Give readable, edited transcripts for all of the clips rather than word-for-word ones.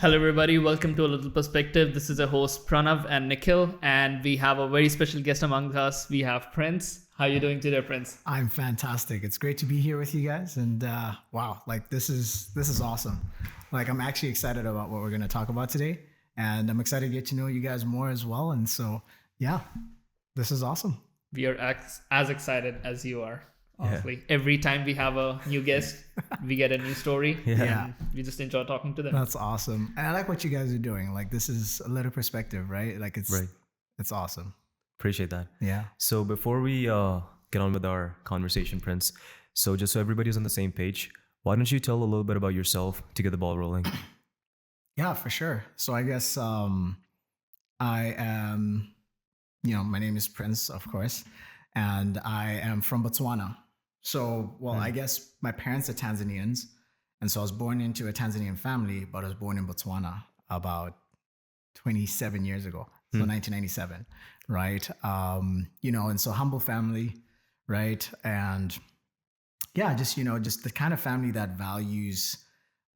Hello, everybody. Welcome to A Little Perspective. This is a host Pranav and Nikhil, and we have a very special guest among us. We have Prince. How are you doing today, Prince? I'm fantastic. It's great to be here with you guys, and wow, like this is awesome. Like I'm actually excited about what we're going to talk about today, and I'm excited to get to know you guys more as well. And so, yeah, this is awesome. We are as excited as you are. Honestly, every time we have a new guest, we get a new story. Yeah. We just enjoy talking to them. That's awesome, and I like what you guys are doing. Like this is a little perspective, right? Like it's awesome. Appreciate that. Yeah. So before we get on with our conversation, Prince, so just so everybody's on the same page, why don't you tell a little bit about yourself to get the ball rolling? Yeah, for sure. So I guess I am, my name is Prince, of course, and I am from Botswana. So, I guess my parents are Tanzanians, and so I was born into a Tanzanian family, but I was born in Botswana about 27 years ago, so 1997, right? And so humble family, right? And yeah, just the kind of family that values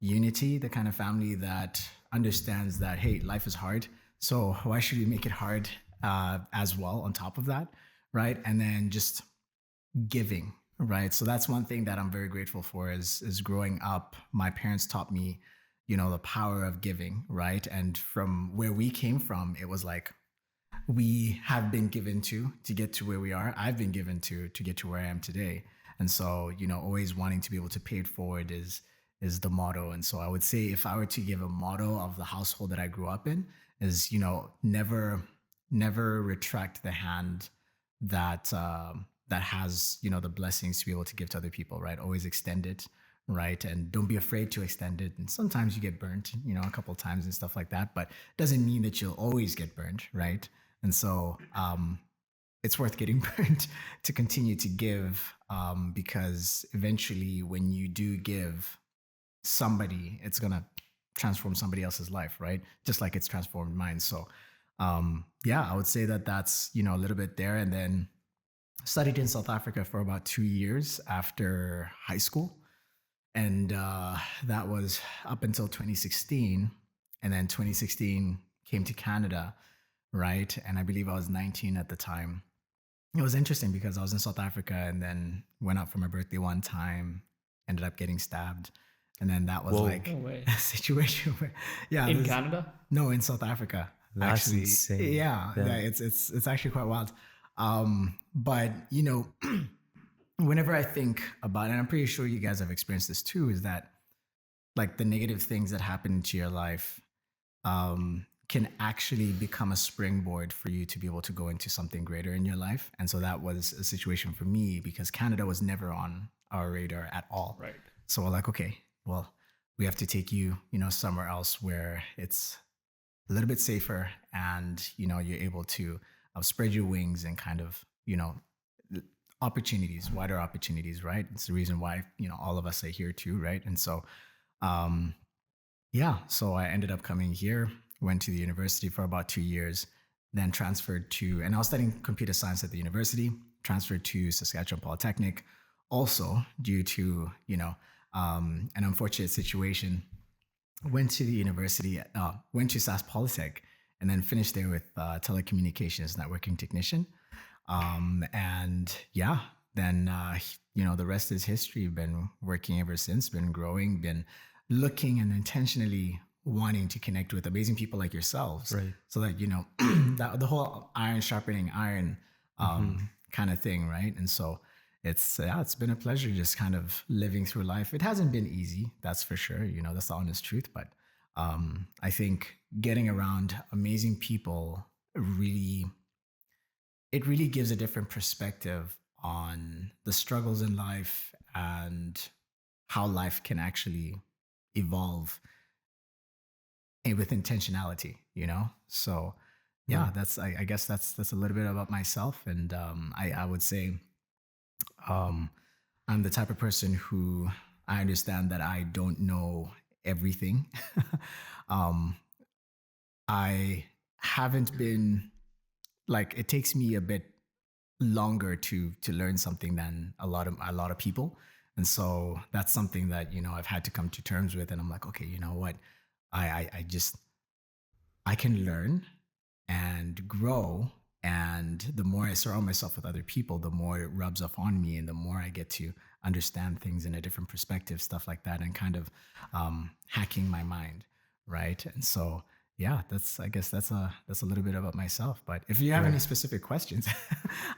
unity, the kind of family that understands that, hey, life is hard. So why should we make it hard as well on top of that, right? And then just giving, right? So that's one thing that I'm very grateful for is growing up, my parents taught me, the power of giving, right? And from where we came from, it was like, we have been given to get to where we are. I've been given to get to where I am today. And so, always wanting to be able to pay it forward is the motto. And so I would say if I were to give a motto of the household that I grew up in is, never retract the hand that that has, the blessings to be able to give to other people, right? Always extend it, right? And don't be afraid to extend it. And sometimes you get burnt, a couple of times and stuff like that, but it doesn't mean that you'll always get burned, right? And so it's worth getting burnt to continue to give because eventually when you do give somebody, it's going to transform somebody else's life, right? Just like it's transformed mine. So I would say that that's, a little bit there. And then studied in South Africa for about 2 years after high school. And that was up until 2016. And then 2016 came to Canada, right? And I believe I was 19 at the time. It was interesting because I was in South Africa and then went out for my birthday one time, ended up getting stabbed. And then that was a situation where, in Canada? No, in South Africa. That's actually, insane. Yeah, it's actually quite wild. But whenever I think about it, and I'm pretty sure you guys have experienced this too, is that like the negative things that happen to your life can actually become a springboard for you to be able to go into something greater in your life. And so that was a situation for me because Canada was never on our radar at all. Right. So we're like, okay, well, we have to take you, somewhere else where it's a little bit safer and, you're able to spread your wings and kind of, wider opportunities, right? It's the reason why, all of us are here too, right? And so, so I ended up coming here, went to the university for about 2 years, then transferred to, and I was studying computer science at the university, transferred to Saskatchewan Polytechnic, also due to, an unfortunate situation. Went to the university, went to SAS Polytech, and then finished there with telecommunications networking technician. Then, the rest is history. Been working ever since, been growing, been looking and intentionally wanting to connect with amazing people like yourselves. Right. So that, that the whole iron sharpening iron kind of thing, right? And so it's been a pleasure just kind of living through life. It hasn't been easy, that's for sure. That's the honest truth. But I think getting around amazing people really gives a different perspective on the struggles in life and how life can actually evolve with intentionality, So I guess that's a little bit about myself. And I would say I'm the type of person who I understand that I don't know everything. I haven't been like, it takes me a bit longer to learn something than a lot of people. And so that's something that, I've had to come to terms with. And I'm like, okay, you know what? I just I can learn and grow. And the more I surround myself with other people, the more it rubs off on me, and the more I get to understand things in a different perspective, stuff like that, and kind of hacking my mind, right? And so, yeah, that's I guess that's a little bit about myself. But if you have any specific questions,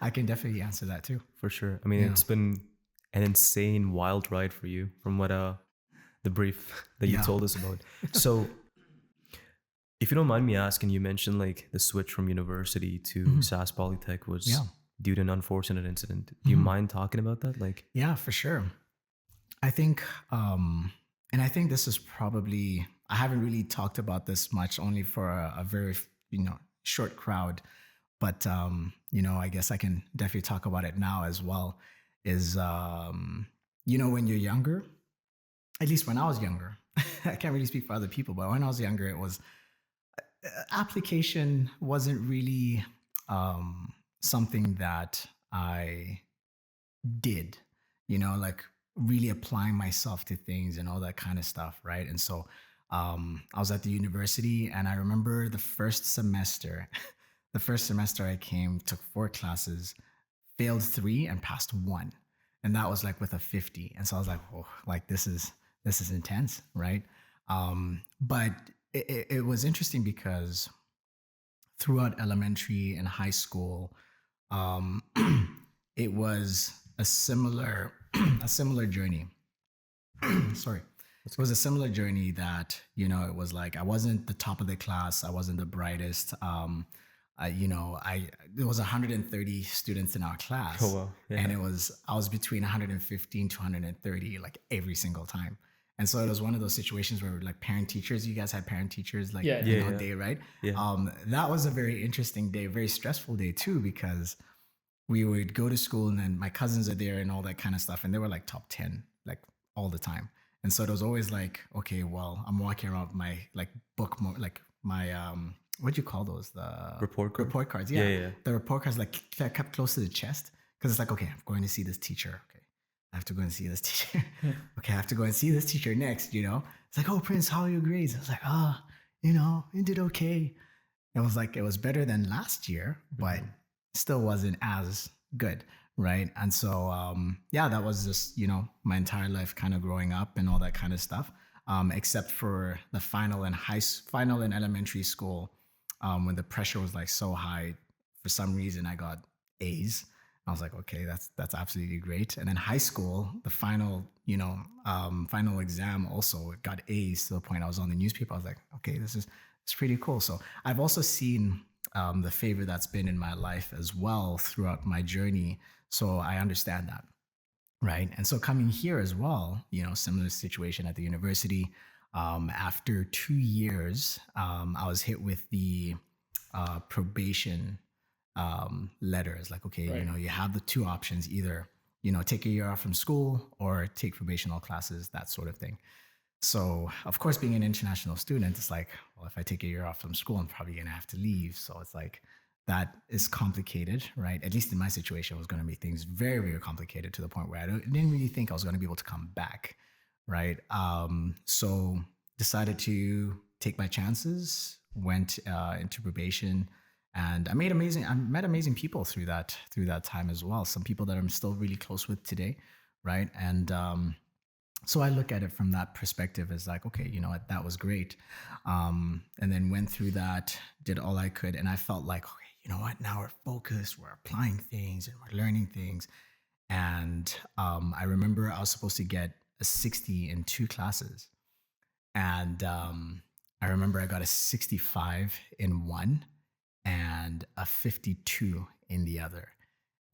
I can definitely answer that too. For sure. I mean, Yeah. it's been an insane, wild ride for you from what the brief that you Yeah. told us about. So, if you don't mind me asking, you mentioned like the switch from university to SAS Polytech was Yeah. due to an unfortunate incident. Do you mind talking about that? Like, Yeah, for sure. I think, and I think this is probably, I haven't really talked about this much, only for a very, short crowd. But, I guess I can definitely talk about it now as well. Is, when you're younger, at least when I was younger, I can't really speak for other people, but when I was younger, it was application wasn't really something that I did, like really applying myself to things and all that kind of stuff, right? And so I was at the university, and I remember the first semester, the first semester I came, took 4 classes, failed 3 and passed 1. And that was like with a 50. And so I was like, oh, like this is intense, right? But it was interesting because throughout elementary and high school, um, it was a similar a similar journey. Sorry. It was a similar journey that, it was like I wasn't the top of the class, I wasn't the brightest. I there was 130 students in our class. Oh, wow. Yeah. And I was between 115 to 130 like every single time. And so it was one of those situations where like parent teachers, you guys had parent teachers like Yeah. Yeah, yeah. day, right? Yeah. That was a very interesting day, very stressful day too, because we would go to school, and then my cousins are there and all that kind of stuff, and they were like top 10 like all the time. And so it was always like, okay, well, I'm walking around with my like book, like my what do you call those, the Report card? report cards? Yeah, yeah. The report cards like kept close to the chest, because it's like, okay, I'm going to see this teacher. Okay, I have to go and see this teacher. Okay, I have to go and see this teacher next. It's like, oh, Prince, how are your grades? I was like, you did okay. It was like, it was better than last year, but still wasn't as good, right? And so yeah, that was just my entire life, kind of growing up and all that kind of stuff, except for the final in elementary school, when the pressure was like so high. For some reason I got A's. I was like, okay, that's absolutely great. And then high school, the final final exam, also got A's, to the point I was on the newspaper. I was like, okay, it's pretty cool. So I've also seen the favor that's been in my life as well throughout my journey. So I understand that. Right. And so coming here as well, similar situation at the university. After 2 years, I was hit with the probation letters. Like, okay, Right. you have the 2 options: either, take a year off from school or take probational classes, that sort of thing. So, of course, being an international student, it's like, well, if I take a year off from school, I'm probably going to have to leave. So it's like, that is complicated, right? At least in my situation, it was going to make things very, very complicated, to the point where I didn't really think I was going to be able to come back, right? So decided to take my chances, went into probation, and I met amazing people through that time as well. Some people that I'm still really close with today, right? And so I look at it from that perspective as like, okay, you know what, that was great. And then went through that, did all I could, and I felt like, okay, you know what, now we're focused, we're applying things and we're learning things. And I remember I was supposed to get a 60 in 2 classes. And I remember I got a 65 in one and a 52 in the other.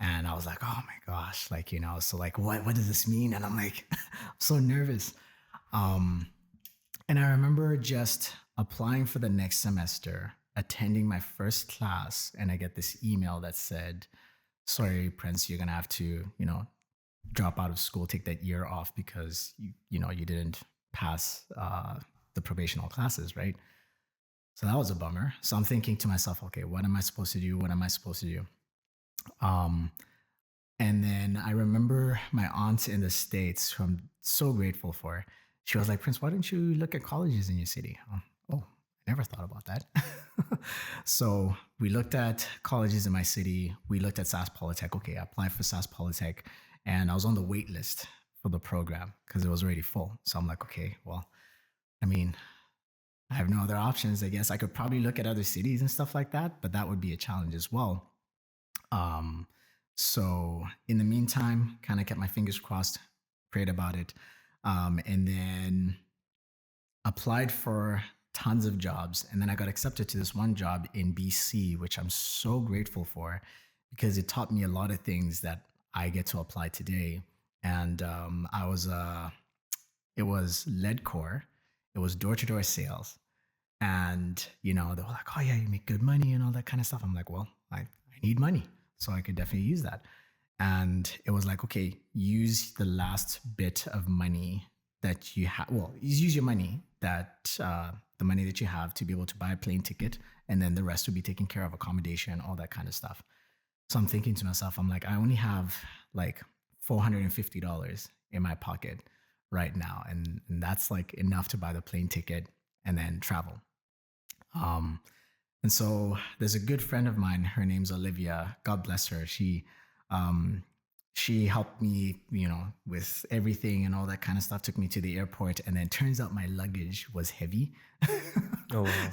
And I was like, oh my gosh, like, so like, what does this mean? And I'm like, I'm so nervous. And I remember just applying for the next semester, attending my first class, and I get this email that said, sorry, Prince, you're going to have to, drop out of school, take that year off, because you didn't pass the probational classes, right? So that was a bummer. So I'm thinking to myself, okay, what am I supposed to do? What am I supposed to do? And then I remember my aunt in the States, who I'm so grateful for. she was like, Prince, why don't you look at colleges in your city? Oh, I never thought about that. So we looked at colleges in my city. We looked at SAS Polytech. Okay, I applied for SAS Polytech, and I was on the wait list for the program because it was already full. So I'm like, okay, well, I mean, I have no other options. I guess I could probably look at other cities and stuff like that, but that would be a challenge as well. Um, so in the meantime, kind of kept my fingers crossed, prayed about it, and then applied for tons of jobs. And then I got accepted to this one job in BC, which I'm so grateful for because it taught me a lot of things that I get to apply today. And it was lead core, it was door to door sales. And, they were like, oh, yeah, you make good money and all that kind of stuff. I'm like, well, I need money. So I could definitely use that. And it was like, okay, use the last bit of money that you have. Well, use your money the money that you have to be able to buy a plane ticket. And then the rest will be taken care of, accommodation, all that kind of stuff. So I'm thinking to myself, I'm like, I only have like $450 in my pocket right now. And that's like enough to buy the plane ticket and then travel. And so there's a good friend of mine. Her name's Olivia. God bless her. She helped me, with everything and all that kind of stuff. Took me to the airport, and then turns out my luggage was heavy. Oh, wow.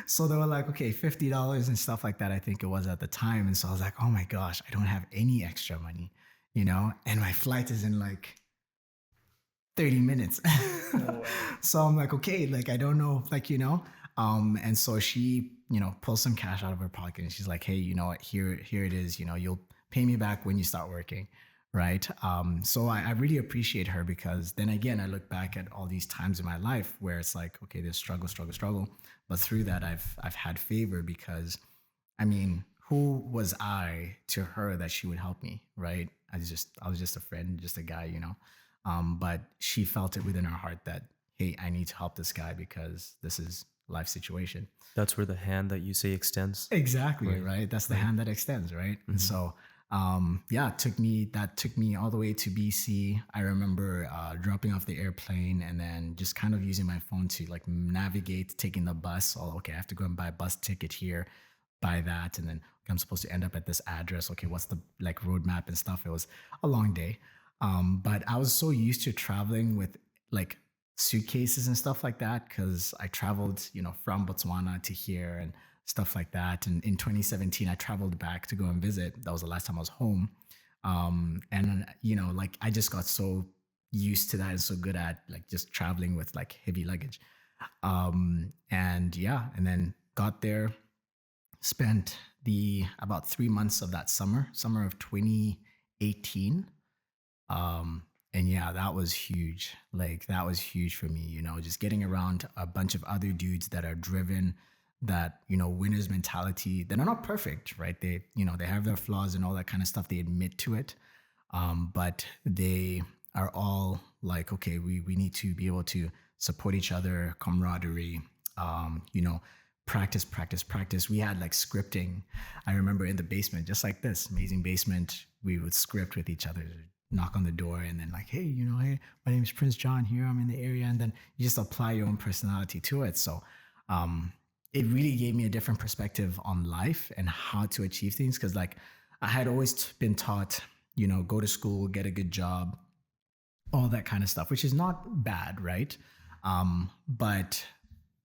So they were like, okay, $50 and stuff like that. I think it was at the time. And so I was like, oh my gosh, I don't have any extra money, and my flight is in like 30 minutes. So I'm like, okay, like, I don't know, like, and so she, pulls some cash out of her pocket and she's like, hey, you know what, here it is, you'll pay me back when you start working. Right. So I really appreciate her because then again, I look back at all these times in my life where it's like, okay, there's struggle. But through that, I've had favor because, I mean, who was I to her that she would help me? Right. I was just a friend, just a guy, but she felt it within her heart that, hey, I need to help this guy because this is life situation. That's where the hand that you say extends. Exactly. Right. That's the hand that extends. Right. Mm-hmm. And so, it took me all the way to BC. I remember dropping off the airplane and then just kind of using my phone to like navigate, taking the bus. Oh, okay, I have to go and buy a bus ticket here, buy that. And then okay, I'm supposed to end up at this address. Okay, what's the like roadmap and stuff? It was a long day. But I was so used to traveling with like suitcases and stuff like that because I traveled, from Botswana to here and stuff like that. And in 2017, I traveled back to go and visit. That was the last time I was home. And like I just got so used to that and so good at like just traveling with like heavy luggage. And then got there, spent about 3 months of that summer of 2018. And yeah, that was huge. Like that was huge for me, just getting around a bunch of other dudes that are driven, that, winners mentality. They're not perfect, right? They, they have their flaws and all that kind of stuff. They admit to it. But they are all like, okay, we need to be able to support each other, camaraderie, practice. We had like scripting. I remember in the basement, just like this amazing basement, we would script with each other, knock on the door and then like, hey, hey, my name is Prince John here. I'm in the area. And then you just apply your own personality to it. So, it really gave me a different perspective on life and how to achieve things. Cause like I had always been taught, go to school, get a good job, all that kind of stuff, which is not bad. Right. But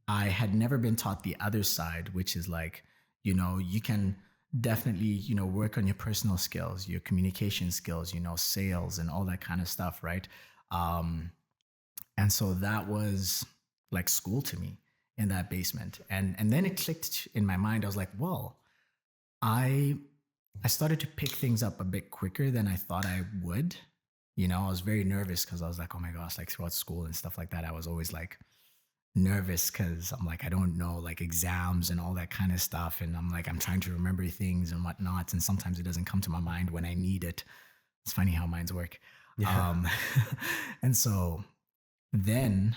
I had never been taught the other side, which is like, you can definitely, work on your personal skills, your communication skills, sales and all that kind of stuff. Right. And so that was like school to me in that basement. And then it clicked in my mind. I was like, well, I started to pick things up a bit quicker than I thought I would. I was very nervous because I was like, oh my gosh, like throughout school and stuff like that, I was always like nervous because I'm like, I don't know, like exams and all that kind of stuff. And I'm like, I'm trying to remember things and whatnot. And sometimes it doesn't come to my mind when I need it. It's funny how minds work. Yeah. And so then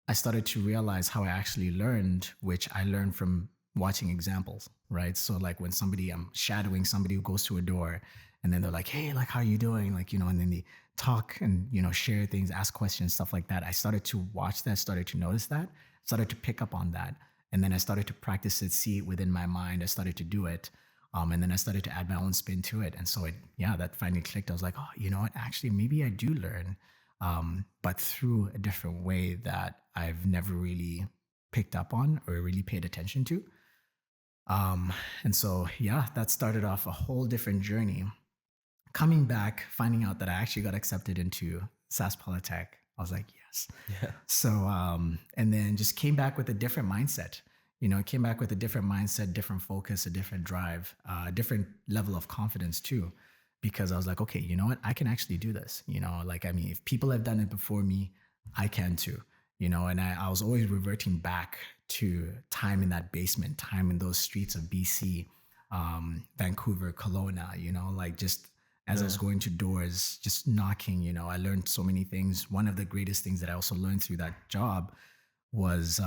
I started to realize how I actually learned, which I learned from watching examples, right? So like when I'm shadowing somebody who goes to a door and then they're like, hey, like, how are you doing? Like, and then talk and, share things, ask questions, stuff like that, I started to watch that, started to notice that, started to pick up on that. And then I started to practice it, see it within my mind. I started to do it. And then I started to add my own spin to it. And so that finally clicked. I was like, oh, you know what? Actually, maybe I do learn, but through a different way that I've never really picked up on or really paid attention to. And so, that started off a whole different journey. Coming back, finding out that I actually got accepted into SAS Polytech, I was like, yes. Yeah. So, and then just came back with a different mindset. Came back with a different mindset, different focus, a different drive, a different level of confidence too, because I was like, okay, you know what? I can actually do this. If people have done it before me, I can too. And I was always reverting back to time in that basement, time in those streets of BC, Vancouver, Kelowna, just as I was going to doors, just knocking, I learned so many things. One of the greatest things that I also learned through that job was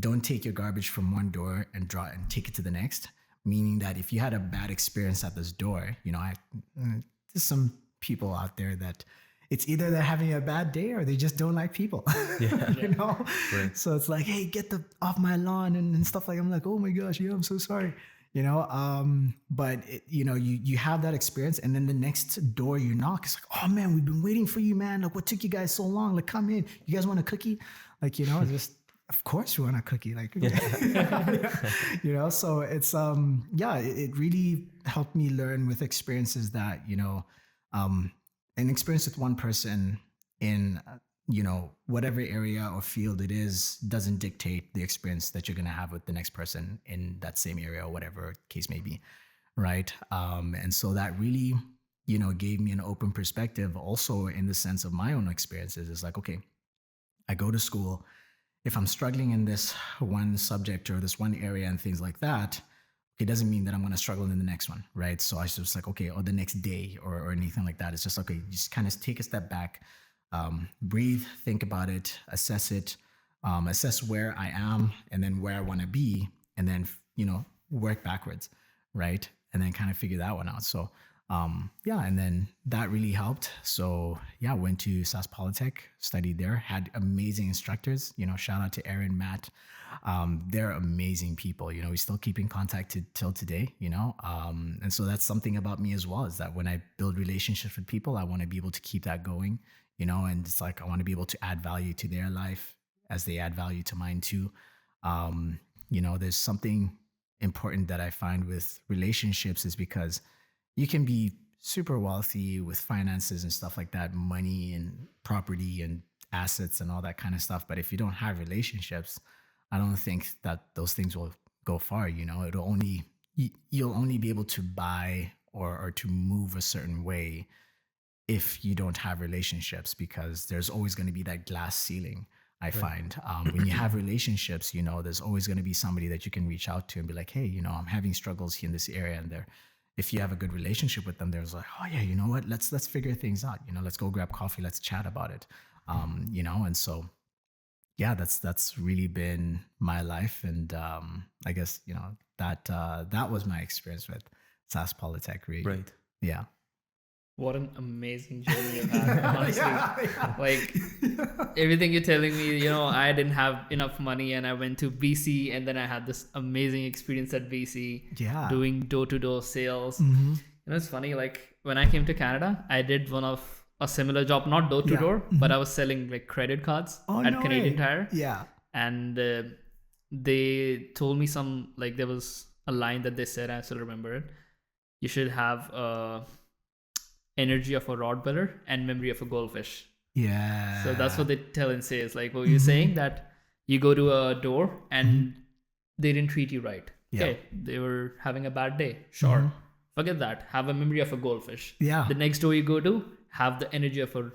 don't take your garbage from one door and take it to the next. Meaning that if you had a bad experience at this door, there's some people out there that it's either they're having a bad day or they just don't like people. Right. So it's like, hey, get off my lawn and stuff like. I'm like, oh my gosh, I'm so sorry. But you have that experience, and then the next door you knock, it's like, oh man, we've been waiting for you, man. Like, what took you guys so long? Like, come in. You guys want a cookie? Like, just of course we want a cookie. Like, So it's it really helped me learn with experiences that an experience with one person in whatever area or field it is doesn't dictate the experience that you're going to have with the next person in that same area or whatever case may be, right? And so that really gave me an open perspective also in the sense of my own experiences. It's like, okay, I go to school, if I'm struggling in this one subject or this one area and things like that, it doesn't mean that I'm going to struggle in the next one, right? So I was just like, okay, or the next day or anything like that. It's just, okay, just kind of take a step back, breathe, think about it, assess where I am and then where I want to be, and then, work backwards, right? And then kind of figure that one out. So, and then that really helped. So went to SAS Polytech, studied there, had amazing instructors, shout out to Aaron, Matt. They're amazing people, we still keep in contact till today, and so that's something about me as well, is that when I build relationships with people, I want to be able to keep that going, and it's like, I want to be able to add value to their life as they add value to mine too. There's something important that I find with relationships is because you can be super wealthy with finances and stuff like that, money and property and assets and all that kind of stuff. But if you don't have relationships, I don't think that those things will go far. You'll only be able to buy or to move a certain way if you don't have relationships, because there's always going to be that glass ceiling. I find when you have relationships, there's always going to be somebody that you can reach out to and be like, hey, I'm having struggles here in this area, and there. If you have a good relationship with them, there's like, oh yeah, you know what? Let's figure things out. Let's go grab coffee. Let's chat about it. And so, that's really been my life. And I guess that was my experience with SAS Polytech. Really. Right. Yeah. What an amazing journey you've had, honestly. Like, everything you're telling me, I didn't have enough money and I went to BC, and then I had this amazing experience at BC doing door-to-door sales. Mm-hmm. It's funny, like when I came to Canada, I did a similar job, not door-to-door, but I was selling like credit cards at Canadian Tire. Yeah. And they told me there was a line that they said, I still remember it. You should have energy of a Rottweiler and memory of a goldfish. Yeah. So that's what they tell in sales. Like, what you're saying, that you go to a door and they didn't treat you right. Yeah. Okay, they were having a bad day. Sure. Forget that. Have a memory of a goldfish. Yeah. The next door you go to, have the energy of a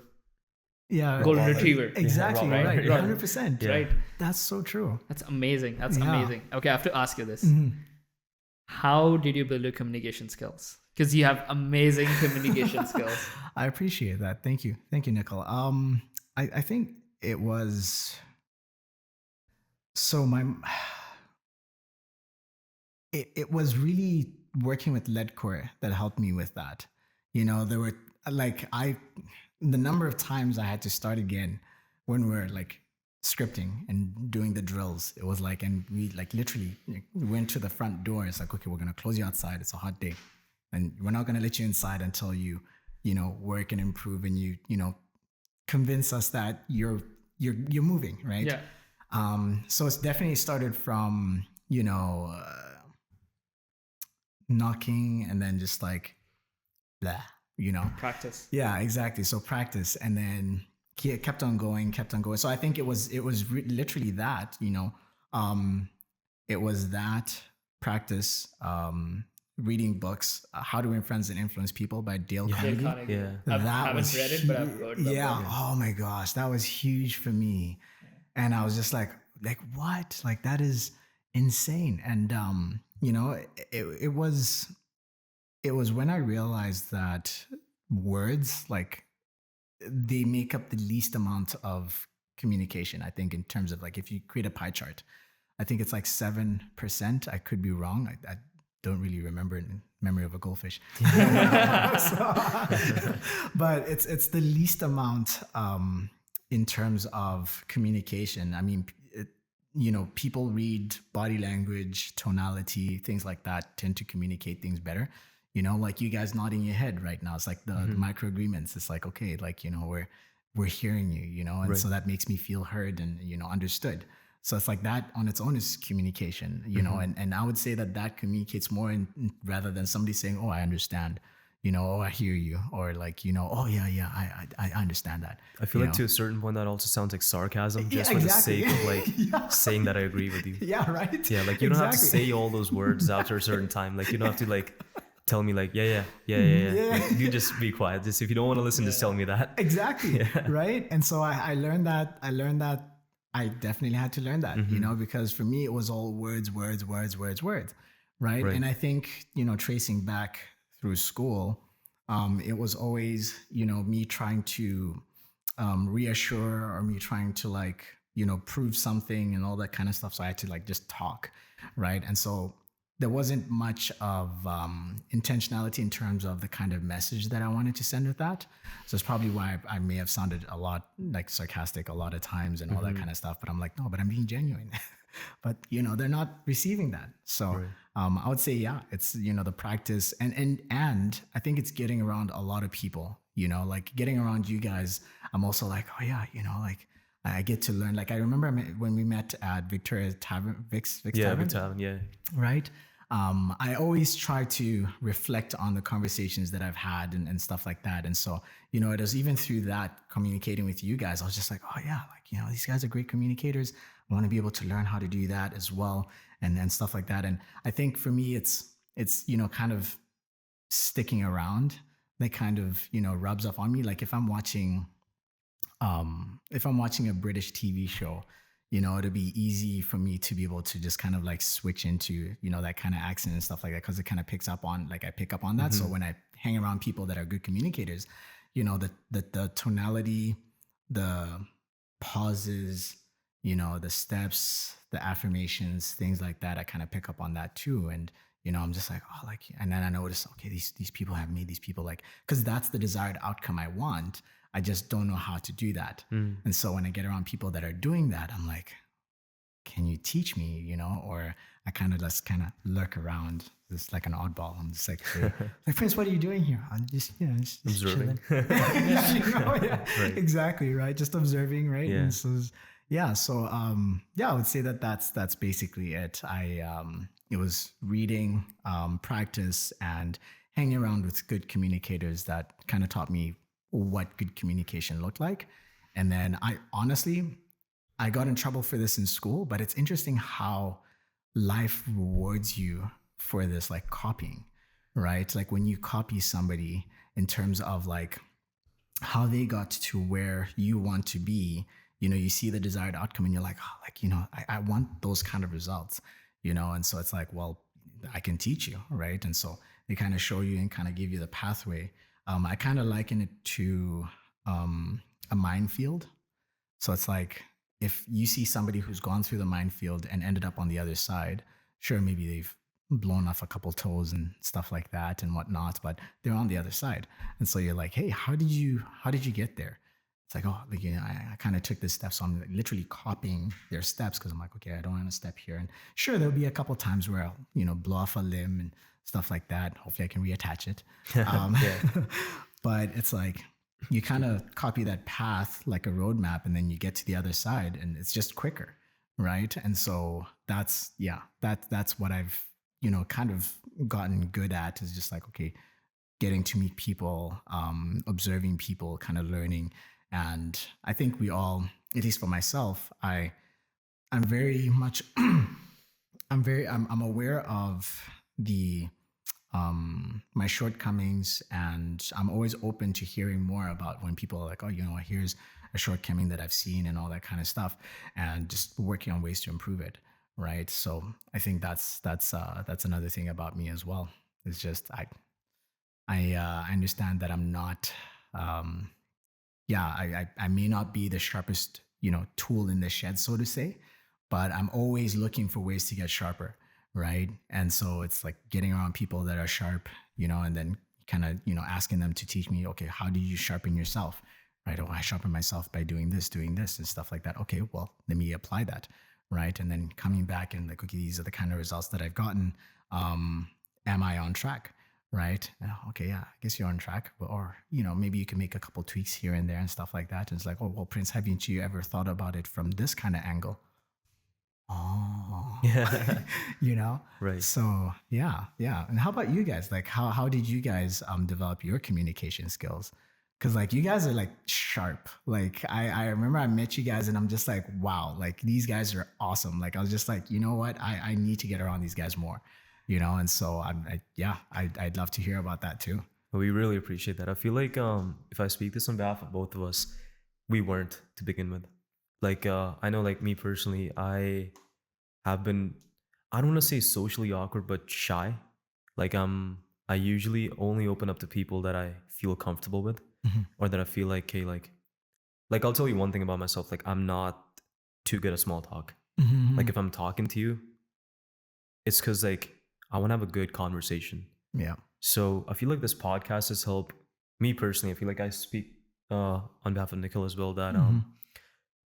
golden retriever. Exactly. Yeah, right. right. 100%. Yeah. Right. That's so true. That's amazing. That's amazing. Okay, I have to ask you this. How did you build your communication skills? Because you have amazing communication skills. I appreciate that. Thank you, Nicole. I think it was so it was really working with Ledcore that helped me with that. There were the number of times I had to start again when we're like scripting and doing the drills, it was like, and we like literally we went to the front door. It's like, okay, we're going to close you outside. It's a hot day and we're not going to let you inside until you know, work and improve and you know, convince us that you're moving, right? Yeah. So it's definitely started from, you know, knocking and then just like, blah, you know. Practice. Yeah, exactly. So practice, and then he kept on going, kept on going. So I think it was literally that, you know, it was that practice, reading books, How to Win Friends and Influence People by Dale Carnegie. Yeah. I That haven't was read it, but I've heard about yeah. it. Oh my gosh, that was huge for me, and I was just like what? Like that is insane. And you know, it was when I realized that words like they make up the least amount of communication. I think in terms of like if you create a pie chart, I think it's like 7%. I could be wrong. I don't really remember in memory of a goldfish. But it's the least amount in terms of communication. I mean, you know, people read body language, tonality, things like that tend to communicate things better. You know, like you guys nodding your head right now. It's like the micro agreements. It's like, okay, like, you know, we're hearing you, you know, and so that makes me feel heard and, you know, understood. So it's like that on its own is communication, you know, and I would say that communicates more rather than somebody saying, oh, I understand, you know, oh, I hear you, or like, you know, oh yeah, I understand that. I feel like know? to a certain point that also sounds like sarcasm, just Yeah, for exactly. the sake of like saying that I agree with you. Yeah, right. Yeah, like you don't have to Exactly. say all those words after a certain time. Like you don't have to like tell me like yeah. Yeah. Like, you just be quiet. Just if you don't want to listen, just tell me that. Exactly. Right. And so I learned that. I definitely had to learn that, you know, because for me it was all words. Right. And I think, you know, tracing back through school, it was always, you know, me trying to reassure or me trying to like, you know, prove something and all that kind of stuff. So I had to like just talk. Right. And so there wasn't much of intentionality in terms of the kind of message that I wanted to send with that. So it's probably why I may have sounded a lot like sarcastic a lot of times and all that kind of stuff. But I'm like, no, but I'm being genuine. But, you know, they're not receiving that. So I would say, yeah, it's, you know, the practice and I think it's getting around a lot of people, you know, like getting around you guys. I'm also like, oh yeah, you know, like I get to learn. Like I remember when we met at Victoria's Tavern, Vic's Tavern. Tavern, yeah. Right. I always try to reflect on the conversations that I've had and stuff like that. And so, you know, it was even through that communicating with you guys, I was just like, oh yeah, like, you know, these guys are great communicators. I want to be able to learn how to do that as well and stuff like that. And I think for me, it's, you know, kind of sticking around that kind of, you know, rubs off on me. Like if I'm watching a British TV show, you know, it'll be easy for me to be able to just kind of like switch into, you know, that kind of accent and stuff like that, because it kind of picks up on, like I pick up on that. So when I hang around people that are good communicators, you know, the tonality, the pauses, you know, the steps, the affirmations, things like that, I kind of pick up on that too. And, you know, I'm just like, oh, like, and then I notice, okay, these people have made these people like, because that's the desired outcome I want. I just don't know how to do that. And so when I get around people that are doing that, I'm like, can you teach me, you know? Or I kind of just kind of lurk around, just like an oddball. I'm just like, hey, like, Prince, what are you doing here? I'm just, you know, just Observing. yeah, you know, yeah. Right. Exactly, right? Just observing, right? Yeah. And so, yeah, so yeah, I would say that's basically it. It was reading, practice, and hanging around with good communicators that kind of taught me what good communication looked like. And then I got in trouble for this in school, but it's interesting how life rewards you for this, like copying, right? Like when you copy somebody in terms of like how they got to where you want to be, you know, you see the desired outcome and you're like, oh, like, you know, I want those kind of results, you know? And so it's like, well, I can teach you, right? And so they kind of show you and kind of give you the pathway. I kind of liken it to a minefield. So it's like if you see somebody who's gone through the minefield and ended up on the other side, sure, maybe they've blown off a couple toes and stuff like that and whatnot, but they're on the other side. And so you're like, hey, how did you get there? It's like, oh, like, I kind of took this step. So I'm literally copying their steps because I'm like, okay, I don't want to step here. And sure, there'll be a couple times where I'll, blow off a limb and stuff like that. Hopefully I can reattach it. But it's like, you kind of copy that path like a roadmap, and then you get to the other side and it's just quicker. Right. And so that's what I've, kind of gotten good at, is just like, okay, getting to meet people, observing people, kind of learning. And I think we all, at least for myself, I'm very much, I'm aware of the, my shortcomings, and I'm always open to hearing more about when people are like, oh, here's a shortcoming that I've seen and all that kind of stuff, and just working on ways to improve it. Right. So I think that's another thing about me as well. It's just, I understand that I'm not, I may not be the sharpest, tool in the shed, so to say, but I'm always looking for ways to get sharper. Right. And so it's like getting around people that are sharp, and then kind of, asking them to teach me, okay, how do you sharpen yourself? Right. Oh, I sharpen myself by doing this, and stuff like that. Okay, well, let me apply that. Right. And then coming back and like, okay, these are the kind of results that I've gotten. Am I on track? Right. Okay. Yeah, I guess you're on track. Or, maybe you can make a couple tweaks here and there and stuff like that. And it's like, oh, well, Prince, haven't you ever thought about it from this kind of angle? Oh, Right. So yeah. And how about you guys? Like, how did you guys develop your communication skills? Because like you guys are like sharp. Like I remember I met you guys and I'm just like, wow, like these guys are awesome. Like I was just like, you know what? I need to get around these guys more, And so I'd love to hear about that too. We really appreciate that. I feel like if I speak this on behalf of both of us, we weren't to begin with. Like I know, like me personally, I have been, I don't want to say socially awkward, but shy. Like I usually only open up to people that I feel comfortable with, or that I feel like, hey, like I'll tell you one thing about myself. Like I'm not too good at small talk. Like if I'm talking to you, it's because like I want to have a good conversation. Yeah. So I feel like this podcast has helped me personally. I feel like I speak on behalf of Nikhil as well, that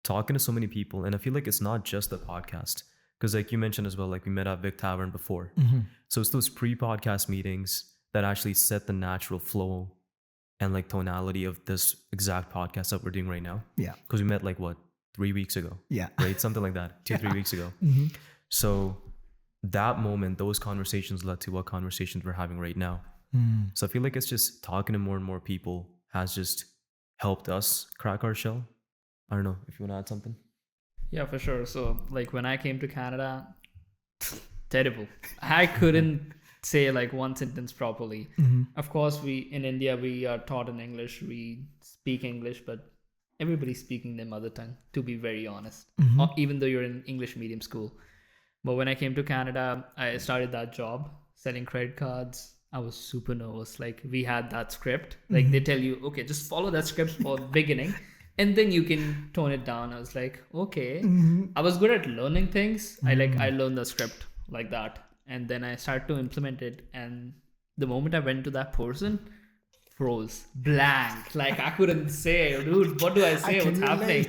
talking to so many people, and I feel like it's not just the podcast, because like you mentioned as well, like we met at Vic Tavern before. So it's those pre-podcast meetings that actually set the natural flow and like tonality of this exact podcast that we're doing right now. Yeah. Because we met like 3 weeks ago. Yeah. Right? Something like that. 2-3 weeks ago. So that moment, those conversations led to what conversations we're having right now. So I feel like it's just talking to more and more people has just helped us crack our shell. I don't know if you want to add something. Yeah, for sure. So like when I came to Canada, terrible. I couldn't say like one sentence properly. Of course, in India, we are taught in English, we speak English, but everybody's speaking their mother tongue, to be very honest, even though you're in English medium school. But when I came to Canada, I started that job selling credit cards. I was super nervous. Like we had that script, like they tell you, okay, just follow that script for the beginning and then you can tone it down. I was like, okay. I was good at learning things. I learned the script like that. And then I started to implement it. And the moment I went to that person, froze, blank. Like I couldn't say, dude, what do I say? What's happening?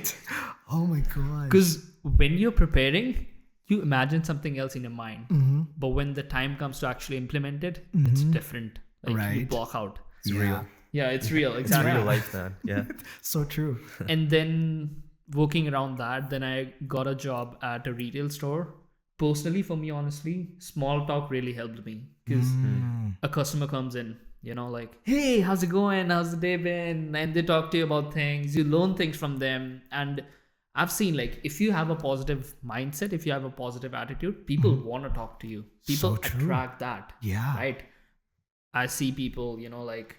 Oh my God. Because when you're preparing, you imagine something else in your mind. But when the time comes to actually implement it, it's different. Like you block out. It's real. Yeah, it's real. Exactly. It's real life, man. Yeah. So true. And then working around that, then I got a job at a retail store. Personally, for me, honestly, small talk really helped me, because a customer comes in, like, hey, how's it going? How's the day been? And they talk to you about things. You learn things from them. And I've seen, like, if you have a positive mindset, if you have a positive attitude, people want to talk to you. People attract that. Yeah. Right? I see people, like,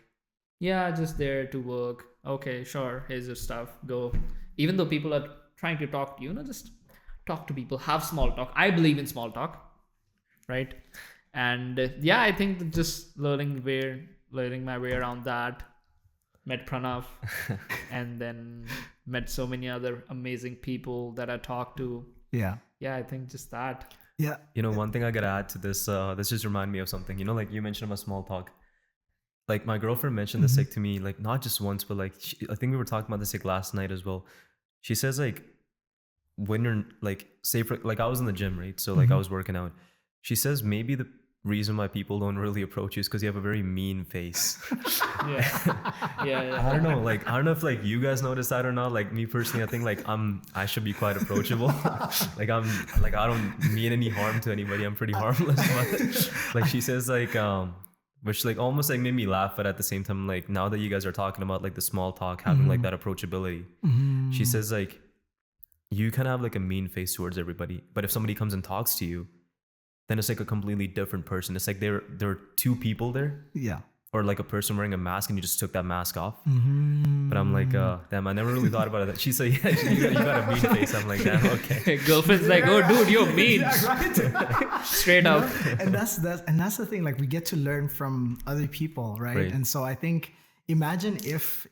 yeah, just there to work. Okay, sure. Here's your stuff. Go. Even though people are trying to talk to you, just talk to people. Have small talk. I believe in small talk. Right? And I think that just learning my way around that. Met Pranav and then met so many other amazing people that I talked to. Yeah. Yeah, I think just that. Yeah. You know, one thing I gotta add to this, this just reminded me of something. You know, like you mentioned about small talk. Like my girlfriend mentioned this like to me, like not just once, but like I think we were talking about this like last night as well. She says like when you're like, say for like I was in the gym, right? So like I was working out. She says maybe the reason why people don't really approach you is because you have a very mean face. Yeah. I don't know, like I don't know if like you guys notice that or not. Like me personally, I think like I should be quite approachable. like I don't mean any harm to anybody. I'm pretty harmless. But like she says like which like almost like made me laugh, but at the same time like now that you guys are talking about like the small talk having like that approachability, she says like you kind of have like a mean face towards everybody, but if somebody comes and talks to you, then it's like a completely different person. It's like there are two people there. Yeah. Or like a person wearing a mask and you just took that mask off. But I'm like, damn, I never really thought about it. She said, yeah, you got a mean face. I'm like, damn, okay. Girlfriend's like, oh, dude, you're mean. Right? Straight up. And that's the thing. Like we get to learn from other people, right? And so I think imagine if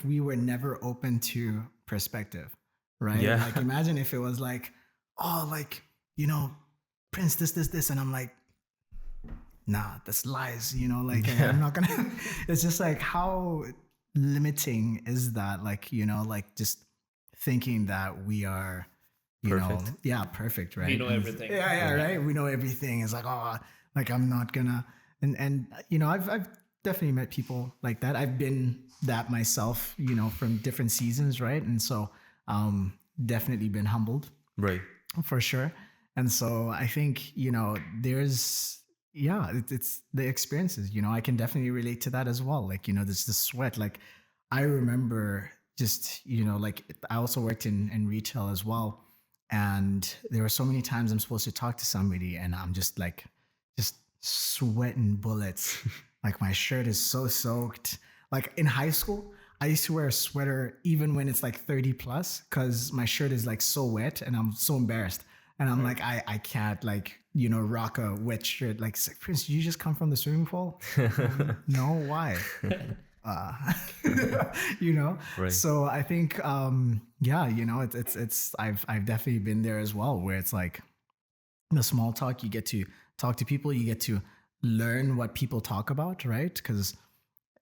we were never open to perspective, right? Yeah. Like imagine if it was like, oh, like, you know, Prince, this, and I'm like, nah, that's lies, you know, like I'm not gonna. It's just like how limiting is that? Like, you know, like just thinking that we are, you perfect. know, perfect, right? We know everything. Yeah, right. We know everything. It's like, oh, like I'm not gonna. And you know, I've definitely met people like that. I've been that myself, you know, from different seasons, right? And so, definitely been humbled, right, for sure. And so I think, you know, it's the experiences, you know, I can definitely relate to that as well. Like, you know, there's the sweat. Like I remember just, you know, like I also worked in retail as well. And there were so many times I'm supposed to talk to somebody and I'm just like, just sweating bullets. Like my shirt is so soaked. Like in high school, I used to wear a sweater even when it's like 30 plus because my shirt is like so wet and I'm so embarrassed. And I'm like, I can't like, you know, rock a wet shirt. Like, Prince, did you just come from the swimming pool? No, why? You know? Right. So I think, you know, it's I've definitely been there as well, where it's like the small talk, you get to talk to people, you get to learn what people talk about, right? Because,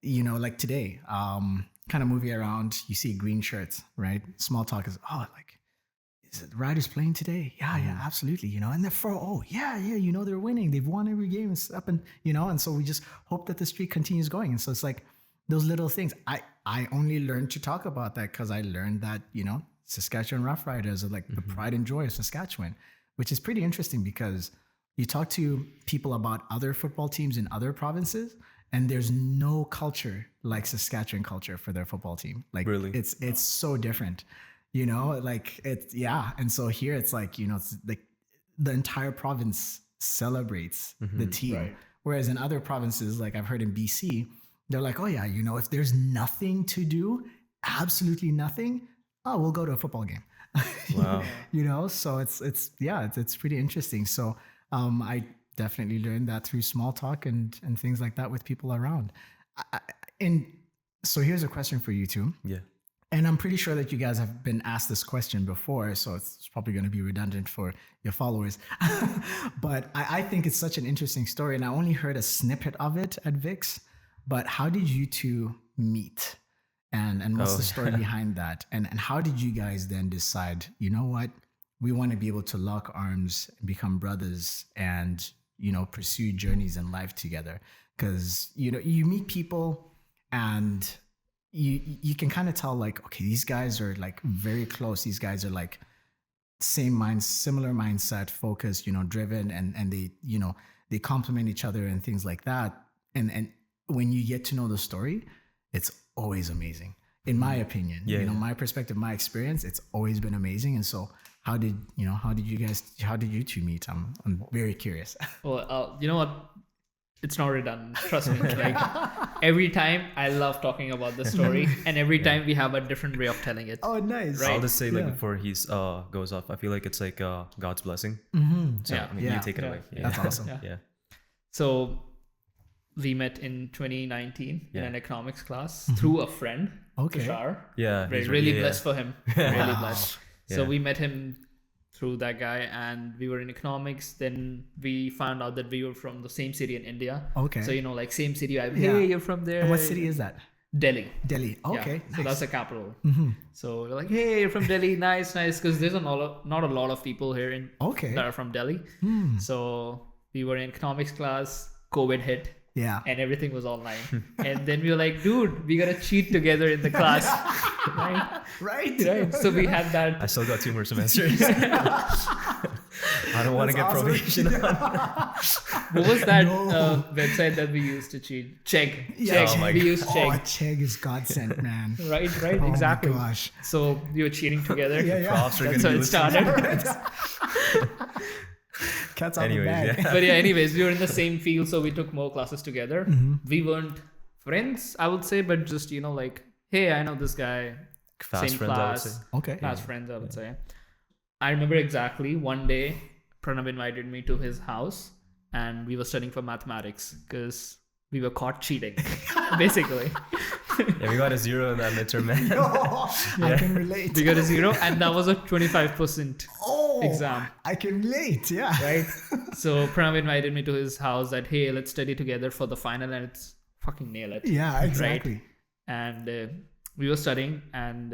you know, like today, kind of moving around, you see green shirts, right? Small talk is, oh, like, is it the Riders playing today? Yeah, absolutely. You know, and you know, they're winning. They've won every game. It's up and, you know, and so we just hope that the streak continues going. And so it's like those little things. I only learned to talk about that because I learned that, you know, Saskatchewan Roughriders are like the pride and joy of Saskatchewan, which is pretty interesting because you talk to people about other football teams in other provinces and there's no culture like Saskatchewan culture for their football team. Like really? It's so different. You know, like and so here it's like, you know, it's like the entire province celebrates the team. Right. Whereas in other provinces, like I've heard in BC, they're like, oh yeah, you know, if there's nothing to do, absolutely nothing, oh, we'll go to a football game. Wow. You know, so it's pretty interesting. So I definitely learned that through small talk and things like that with people around. And so here's a question for you two. Yeah. And I'm pretty sure that you guys have been asked this question before, so it's probably going to be redundant for your followers. But I think it's such an interesting story, and I only heard a snippet of it at VIX. But how did you two meet? And what's the story behind that? And how did you guys then decide, you know what, we want to be able to lock arms and become brothers and, you know, pursue journeys in life together? Because, you know, you meet people and you can kind of tell like, okay, these guys are like very close. These guys are like similar mindset, focused, you know, driven, and they, you know, they complement each other and things like that. And when you get to know the story, it's always amazing. In my opinion, my perspective, my experience, it's always been amazing. And so how did you two meet? I'm very curious. Well, you know what? It's not redundant. Trust me. Like every time I love talking about the story, and every time we have a different way of telling it. Oh, nice. Right? I'll just say like before he goes off, I feel like it's like God's blessing. So you take it away. Yeah. That's awesome. Yeah. So we met in 2019 in an economics class through a friend. Okay. Tushar. Yeah. Really blessed for him. Really blessed. So we met him through that guy, and we were in economics. Then we found out that we were from the same city in India. Okay. So, like same city. Hey, Yeah. you're from there. And what city is that? Delhi. Delhi. Yeah. Okay. So Nice. that's the capital. So we're like, hey, you're from Delhi. Nice. Because there's not a lot of people here Okay. that are from Delhi. So we were in economics class. COVID hit. Yeah. And everything was online. And then we were like, dude, we gotta cheat together in the class. Right. So we had that. I still got 2 more semesters. I don't want to get awesome. probation. What was that website that we used to cheat? Chegg. Yeah. Oh my We used Oh, Chegg. Chegg is godsend, man. Right. Oh Exactly. my gosh. So we were cheating together. Yeah. Profs are That's gonna how be it listening. started. Cat's out of the Anyways, bag. yeah. But yeah, anyways, we were in the same field, so we took more classes together. Mm-hmm. We weren't friends, I would say, but just, like, hey, I know this guy. Fast Same friends, I would class. say. Okay. Fast friends, I would say. I remember exactly one day, Pranav invited me to his house, and we were studying for mathematics because we were caught cheating, basically. Yeah, we got a 0 in that midterm, man. I can relate. We got a 0, and that was a 25% exam. I can relate. Yeah. Right? So Pranav invited me to his house that, hey, let's study together for the final, and it's fucking nail it. Yeah, exactly. And we were studying, and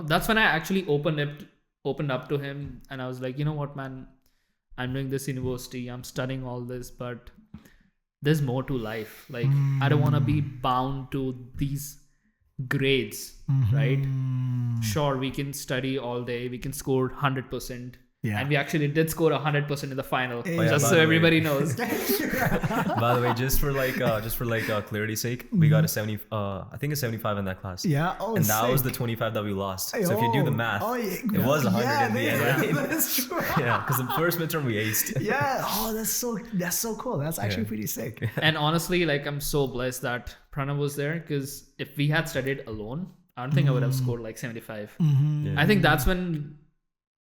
that's when I actually opened up to him, and I was like, you know what, man, I'm doing this university, I'm studying all this, but there's more to life. Like, I don't want to be bound to these grades, right? Sure, we can study all day, we can score 100%. Yeah. And we actually did score 100% in the final, yeah, just by so the way. everybody knows. By the way, just for clarity's sake, we got a 70. I think a 75 in that class. Yeah. Oh, And that was sick. the 25 that we lost. So if you do the math, it was 100 in the end, right? That's true. Yeah, because the first midterm we aced. Yeah. Oh, that's so cool. That's actually pretty sick. And honestly, like, I'm so blessed that Pranav was there, because if we had studied alone, I don't think I would have scored like 75. Yeah. I think that's when,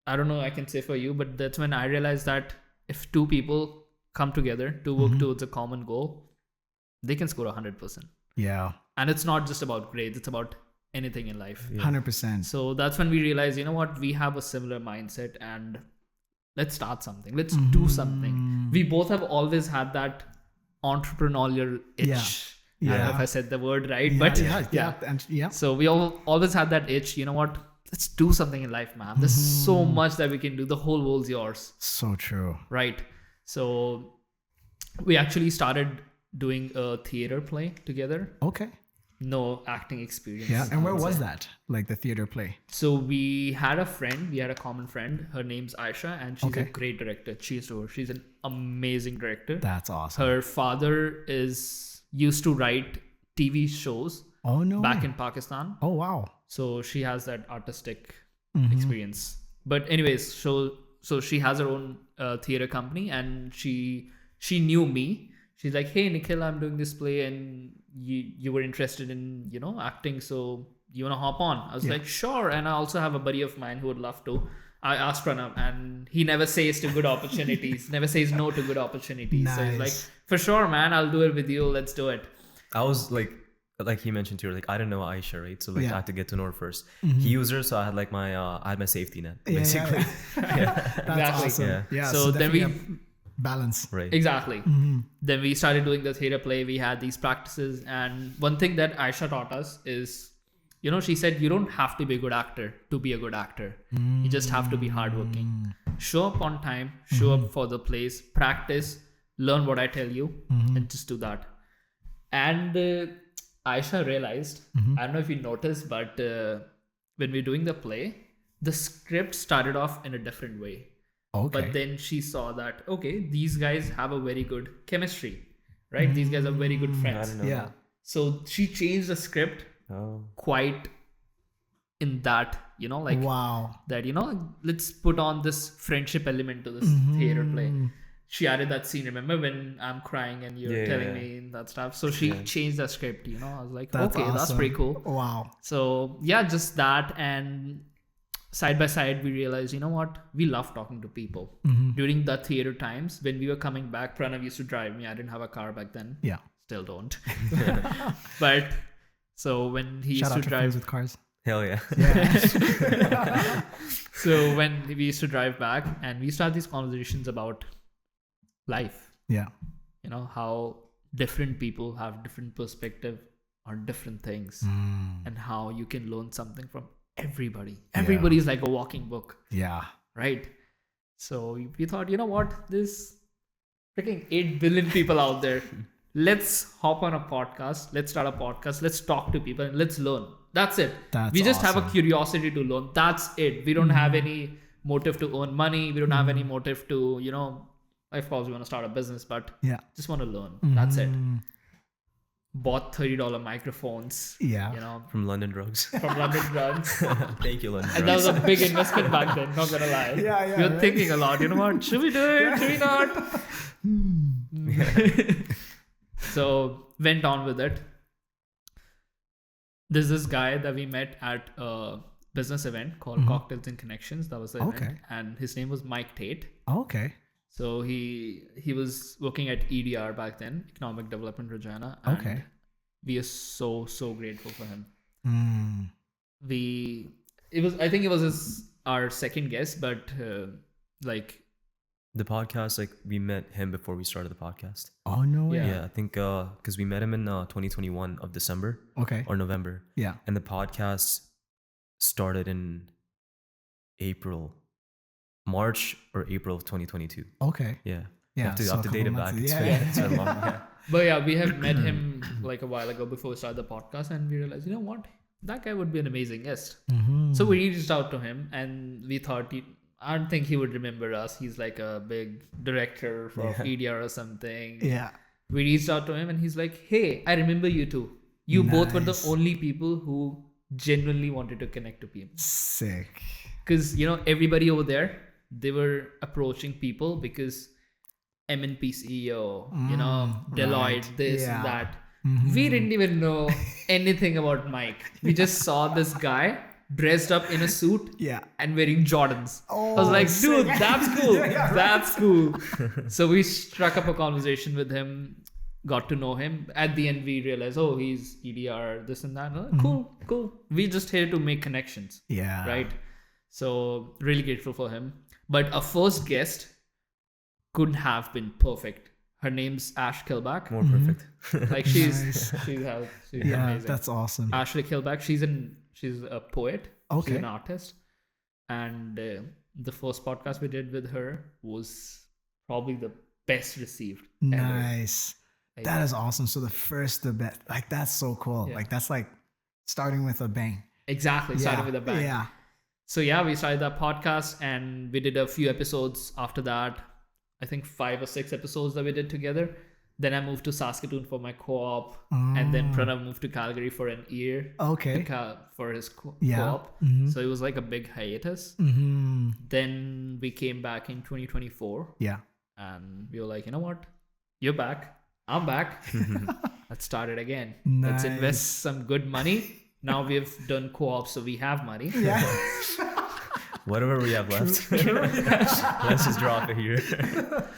I don't know, I can say for you, but that's when I realized that if 2 people come together to work towards a common goal, they can score 100%. Yeah. And it's not just about grades, it's about anything in life. 100%. So that's when we realized, you know what, we have a similar mindset, and let's start something. Let's do something. We both have always had that entrepreneurial itch. I don't know if I said the word right, but yeah. And yeah. So we always had that itch, you know what, let's do something in life, man. There's so much that we can do. The whole world's yours. So true. Right. So we actually started doing a theater play together. Okay. No acting experience. Yeah. I And where would was say. that? Like the theater play? So we had a common friend. Her name's Aisha, and she's a Okay. great director. She's an amazing director. That's awesome. Her father used to write TV shows Oh, no. back way. in Pakistan. Oh, wow. So she has that artistic Mm-hmm. experience. But anyways, so she has her own theater company, and she knew me. She's like, hey, Nikhil, I'm doing this play, and you were interested in, acting, so you want to hop on? I was like, sure. And I also have a buddy of mine who would love to. I asked Pranav, and he never says to good opportunities, never says no to good opportunities. So he's like, Nice. for sure, man, I'll do it with you. Let's do it. I was like he mentioned to her, like I didn't know Aisha, right? So like Yeah. I had to get to know her 1st. He used her, so I had like I had my safety net, basically. That's Exactly. awesome. Yeah. Yeah. So then definitely a balance. Right. Exactly. Then we started doing the theater play. We had these practices. And one thing that Aisha taught us is, she said, you don't have to be a good actor to be a good actor. You just have to be hardworking. Show up on time, show up for the plays, practice, learn what I tell you, and just do that. And Aisha realized, I don't know if you noticed, but when we were doing the play, the script started off in a different way. Okay. But then she saw that, okay, these guys have a very good chemistry, right? These guys are very good I friends. don't know. Yeah. So she changed the script Oh. quite in that, Wow. that, let's put on this friendship element to this theater play. She added that scene, remember when I'm crying and you're Yeah, telling yeah. me that stuff. So she changed the script, I was like, That's okay, that's awesome. pretty cool. Wow. So yeah, just that. And side by side, we realized, we love talking to people. During the theater times, when we were coming back, Pranav used to drive me. I didn't have a car back then. Yeah. Still don't. But so when he Shout used out to to drive, friends with cars. Hell yeah. Yeah. So when we used to drive back and we used to have these conversations about life, Yeah. you know, how different people have different perspective on different things and how you can learn something from everybody. Everybody is like a walking book, Yeah. right? So we thought, you know what, there's freaking 8 billion people out there. Let's hop on a podcast. Let's start a podcast. Let's talk to people and let's learn. That's it. That's We just have a awesome. curiosity to learn. That's it. We don't have any motive to earn money. We don't have any motive to, you know, of course we want to start a business, but Yeah. just want to learn. That's it. Bought $30 microphones. Yeah. You know, From London Drugs. from London Drugs. Thank you, London And that Drugs. was a big investment back then, not gonna lie. Yeah, We were right. thinking a lot, you know what? Should we do it? Should we not? So went on with it. There's this guy that we met at a business event called Cocktails and Connections. That was the event. Okay. And his name was Mike Tate. Okay. So he was working at EDR back then, Economic Development Regina. And Okay. we are so grateful for him. Mm. I think it was our second guest, but like, The podcast, like we met him before we started the podcast. Oh no way. Yeah, I think because we met him in 2021 of December Okay. or November, Yeah. and the podcast started in March or April of 2022. Okay. Yeah. Yeah, I have so a to date it couple back. months- It's yeah. been, it's been long. Yeah. but yeah, we have met him like a while ago before we started the podcast, and we realized, you know what, that guy would be an amazing guest. Mm-hmm. So we reached out to him, and we thought, I don't think he would remember us. He's like a big director for EDR or something. Yeah. We reached out to him, and he's like, hey, I remember you too. You both were the Nice. only people who genuinely wanted to connect to people. Sick. Because, you know, everybody over there, they were approaching people because MNP CEO, you know, Deloitte, right. this Yeah. and that. We didn't even know anything about Mike. We just saw this guy dressed up in a suit Yeah. and wearing Jordans. I was Oh, like, dude, sick. that's cool. Yeah, That's cool. So we struck up a conversation with him, got to know him. At the end, we realized, oh, he's EDR, this and that. Cool. We just here to make connections. Yeah. Right? So really grateful for him. But our first guest couldn't have been perfect. Her name's Ash Kilback. More perfect. Like she's Nice. she's Yeah, amazing. that's awesome. Ashley Kilback. She's a poet. Okay. She's an artist. And the first podcast we did with her was probably the best received ever. Nice. Like, That is awesome. So the best, like that's so cool. Yeah. Like that's like starting with a bang. exactly. Starting with a bang. Yeah. So yeah, we started that podcast and we did a few episodes after that. I think 5 or 6 episodes that we did together. Then I moved to Saskatoon for my co-op, and then Pranav moved to Calgary for an year Okay. for his Yeah. co-op. So it was like a big hiatus. Mm-hmm. Then we came back in 2024, Yeah. and we were like, you know what? You're back. I'm back. Let's start it again. Let's Nice. invest some good money. Now we've done co-op, so we have money. Yeah. Whatever we have left. Let's just drop it here.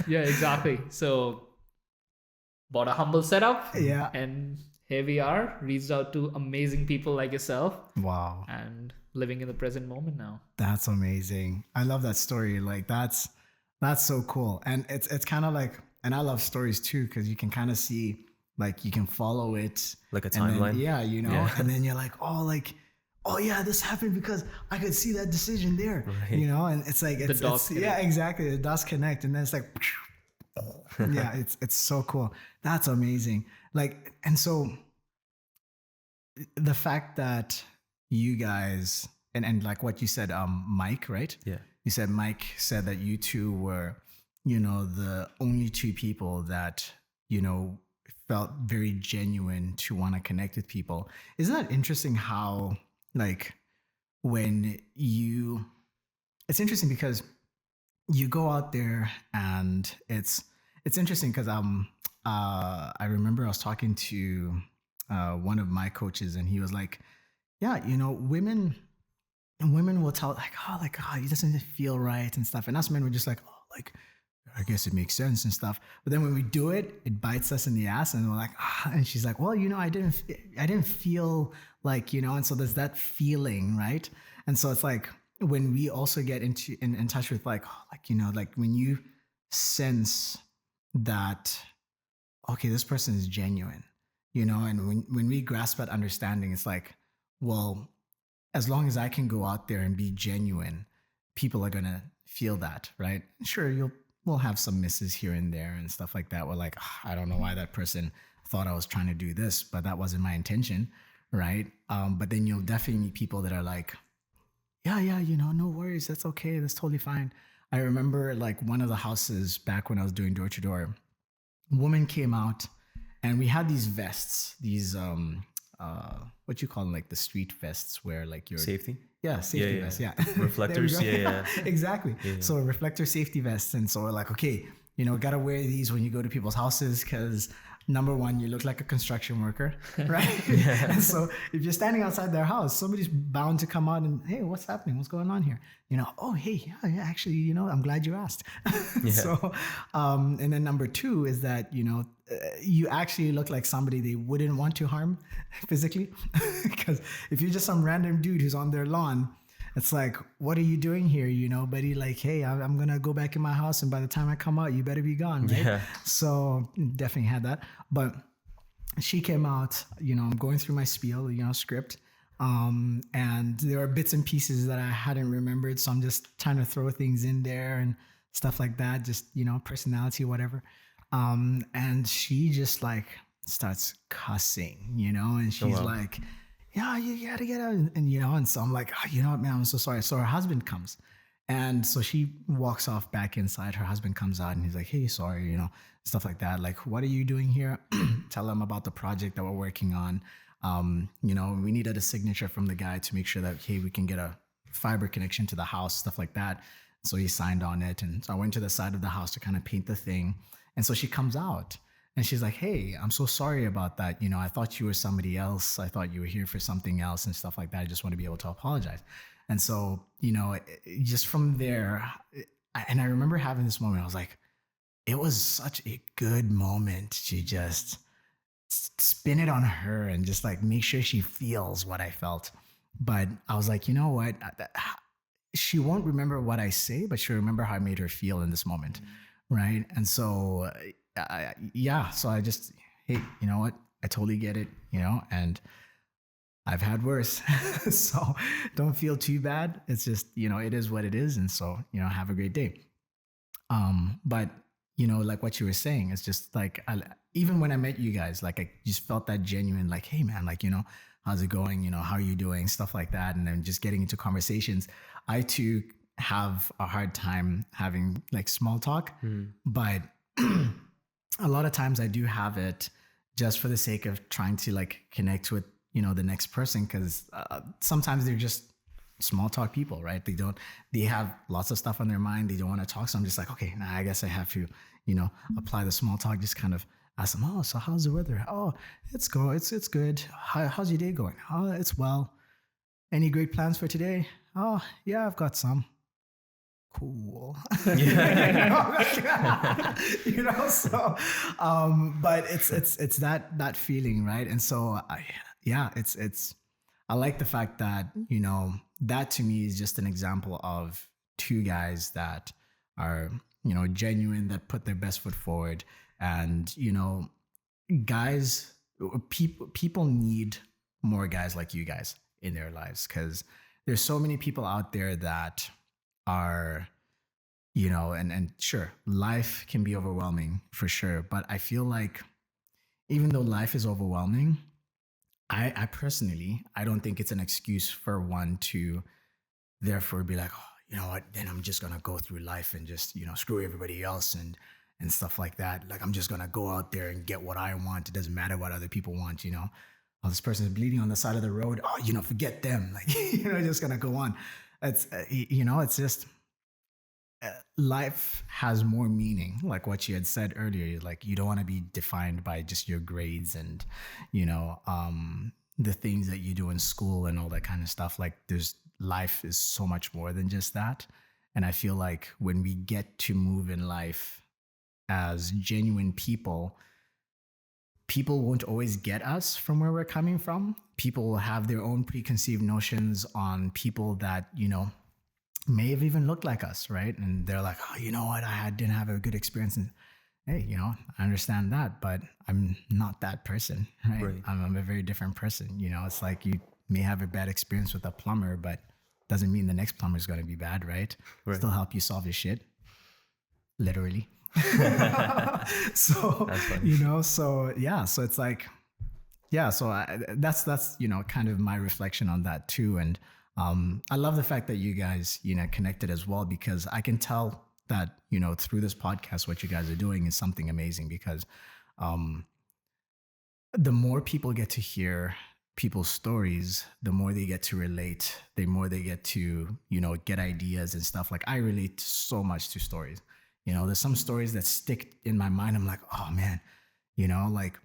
Yeah, exactly. So bought a humble setup, Yeah. and here we are, reached out to amazing people like yourself, Wow. and living in the present moment now. That's amazing. I love that story. Like that's so cool. And it's kind of like, and I love stories too, because you can kind of see, like you can follow it. Like a and then- timeline. yeah, you know, Yeah. and then you're like, oh yeah, this happened because I could see that decision there. Right. You know, and it's like dots yeah, connect. exactly. The dots connect, and then it's like yeah, it's so cool. That's amazing. Like, and so the fact that you guys and like what you said, Mike, right? Yeah. You said Mike said that you two were, you know, the only two people that, you know, felt very genuine to want to connect with people. Isn't that interesting how, like, it's interesting because you go out there and it's interesting because I remember I was talking to one of my coaches and he was like, yeah, you know, women will tell like, oh, it doesn't feel right and stuff. And us men were just like, oh, like, I guess it makes sense and stuff. But then when we do it, it bites us in the ass and we're like, and she's like, well, you know, I didn't feel Like, and so there's that feeling, right? And so it's like when we also get in touch with like, like when you sense that, okay, this person is genuine, and when we grasp that understanding, it's like, well, as long as I can go out there and be genuine, people are gonna feel that, right? Sure, we'll have some misses here and there and stuff like that. We're like, I don't know why that person thought I was trying to do this, but that wasn't my intention, right? But then you'll definitely meet people that are like, yeah, no worries, that's okay, that's totally fine. I remember like one of the houses back when I was doing door to door, a woman came out, and we had these vests, these what you call them, like the street vests, where like your Safety. yeah, safety vests, yeah. Reflectors, There we go. yeah. Exactly. Yeah. So reflector safety vests, and so we're like, okay, gotta wear these when you go to people's houses, because number one, you look like a construction worker, right? And so if you're standing outside their house, somebody's bound to come out and, hey, what's happening? What's going on here? Oh, hey, yeah, actually, I'm glad you asked. So, and then number two is that, you actually look like somebody they wouldn't want to harm physically. Because if you're just some random dude who's on their lawn, it's like, what are you doing here? Buddy, like, hey, I'm going to go back in my house, and by the time I come out, you better be gone, right? Yeah. So definitely had that. But she came out, I'm going through my spiel, script. And there are bits and pieces that I hadn't remembered. So I'm just trying to throw things in there and stuff like that. Just, personality, whatever. And she just like starts cussing, and she's like, yeah, you gotta get out. And and so I'm like, oh, you know what, man, I'm so sorry. So her husband comes. And so she walks off back inside. Her husband comes out and he's like, hey, sorry, stuff like that. Like, what are you doing here? Tell him about the project that we're working on. We needed a signature from the guy to make sure that, hey, we can get a fiber connection to the house, stuff like that. So he signed on it. And so I went to the side of the house to kind of paint the thing. And so she comes out. And she's like, hey, I'm so sorry about that. I thought you were somebody else. I thought you were here for something else and stuff like that. I just want to be able to apologize. And so, just from there, and I remember having this moment, I was like, it was such a good moment to just spin it on her and just like make sure she feels what I felt. But I was like, you know what? She won't remember what I say, but she'll remember how I made her feel in this moment. Right. And so, so I just, hey, you know what? I totally get it, and I've had worse. So don't feel too bad. It's just, it is what it is. And so, have a great day. But, like what you were saying, it's just like, even when I met you guys, like I just felt that genuine, like, hey man, like, how's it going? How are you doing? Stuff like that. And then just getting into conversations. I too have a hard time having like small talk, but a lot of times I do have it just for the sake of trying to like connect with, the next person. Cause sometimes they're just small talk people, right? They have lots of stuff on their mind. They don't want to talk. So I'm just like, okay, I guess I have to, apply the small talk, just kind of ask them, oh, so how's the weather? Oh, it's good. How's your day going? Oh, it's well. Any great plans for today? Oh yeah, I've got some. Cool. Yeah. So but it's that feeling, right? And so I like the fact that that to me is just an example of two guys that are genuine, that put their best foot forward. And guys, people need more guys like you guys in their lives, because there's so many people out there that are, and sure, life can be overwhelming for sure. But I feel like even though life is overwhelming, I personally, I don't think it's an excuse for one to therefore be like, oh, you know what, then I'm just going to go through life and just, screw everybody else and stuff like that. Like, I'm just going to go out there and get what I want. It doesn't matter what other people want, Oh, this person is bleeding on the side of the road. Oh, forget them. Like, just going to go on. It's, it's just, life has more meaning. Like what you had said earlier, like you don't want to be defined by just your grades and, the things that you do in school and all that kind of stuff. Like life is so much more than just that. And I feel like when we get to move in life as genuine people, people won't always get us from where we're coming from. People will have their own preconceived notions on people that, may have even looked like us, right? And they're like, oh, you know what? Didn't have a good experience. And hey, I understand that, but I'm not that person, right? Right. I'm a very different person. It's like you may have a bad experience with a plumber, but doesn't mean the next plumber is going to be bad, right? Right. Still help you solve your shit, literally. So, That's funny. so yeah, so it's like, yeah, so that's kind of my reflection on that too. And I love the fact that you guys connected as well, because I can tell that through this podcast what you guys are doing is something amazing, because the more people get to hear people's stories, the more they get to relate, the more they get to get ideas and stuff. Like, I relate so much to stories. There's some stories that stick in my mind. I'm like, oh man, like,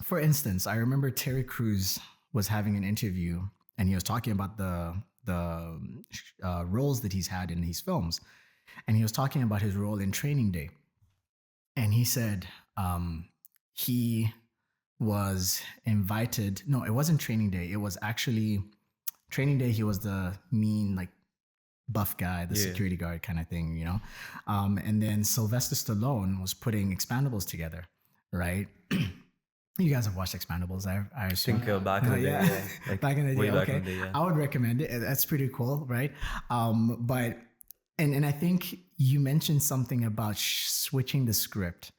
for instance, I remember Terry Crews was having an interview, and he was talking about the roles that he's had in these films, and he was talking about his role in Training Day, and he said he was invited. No, it wasn't Training Day. It was actually Training Day. He was the mean, like, buff guy, the security guard kind of thing, and then Sylvester Stallone was putting Expendables together, right? You guys have watched Expendables, I assume. think back in the day, yeah. Like, back in the day, way back okay. in the day, yeah. I would recommend it. That's pretty cool, right? But and I think you mentioned something about switching the script,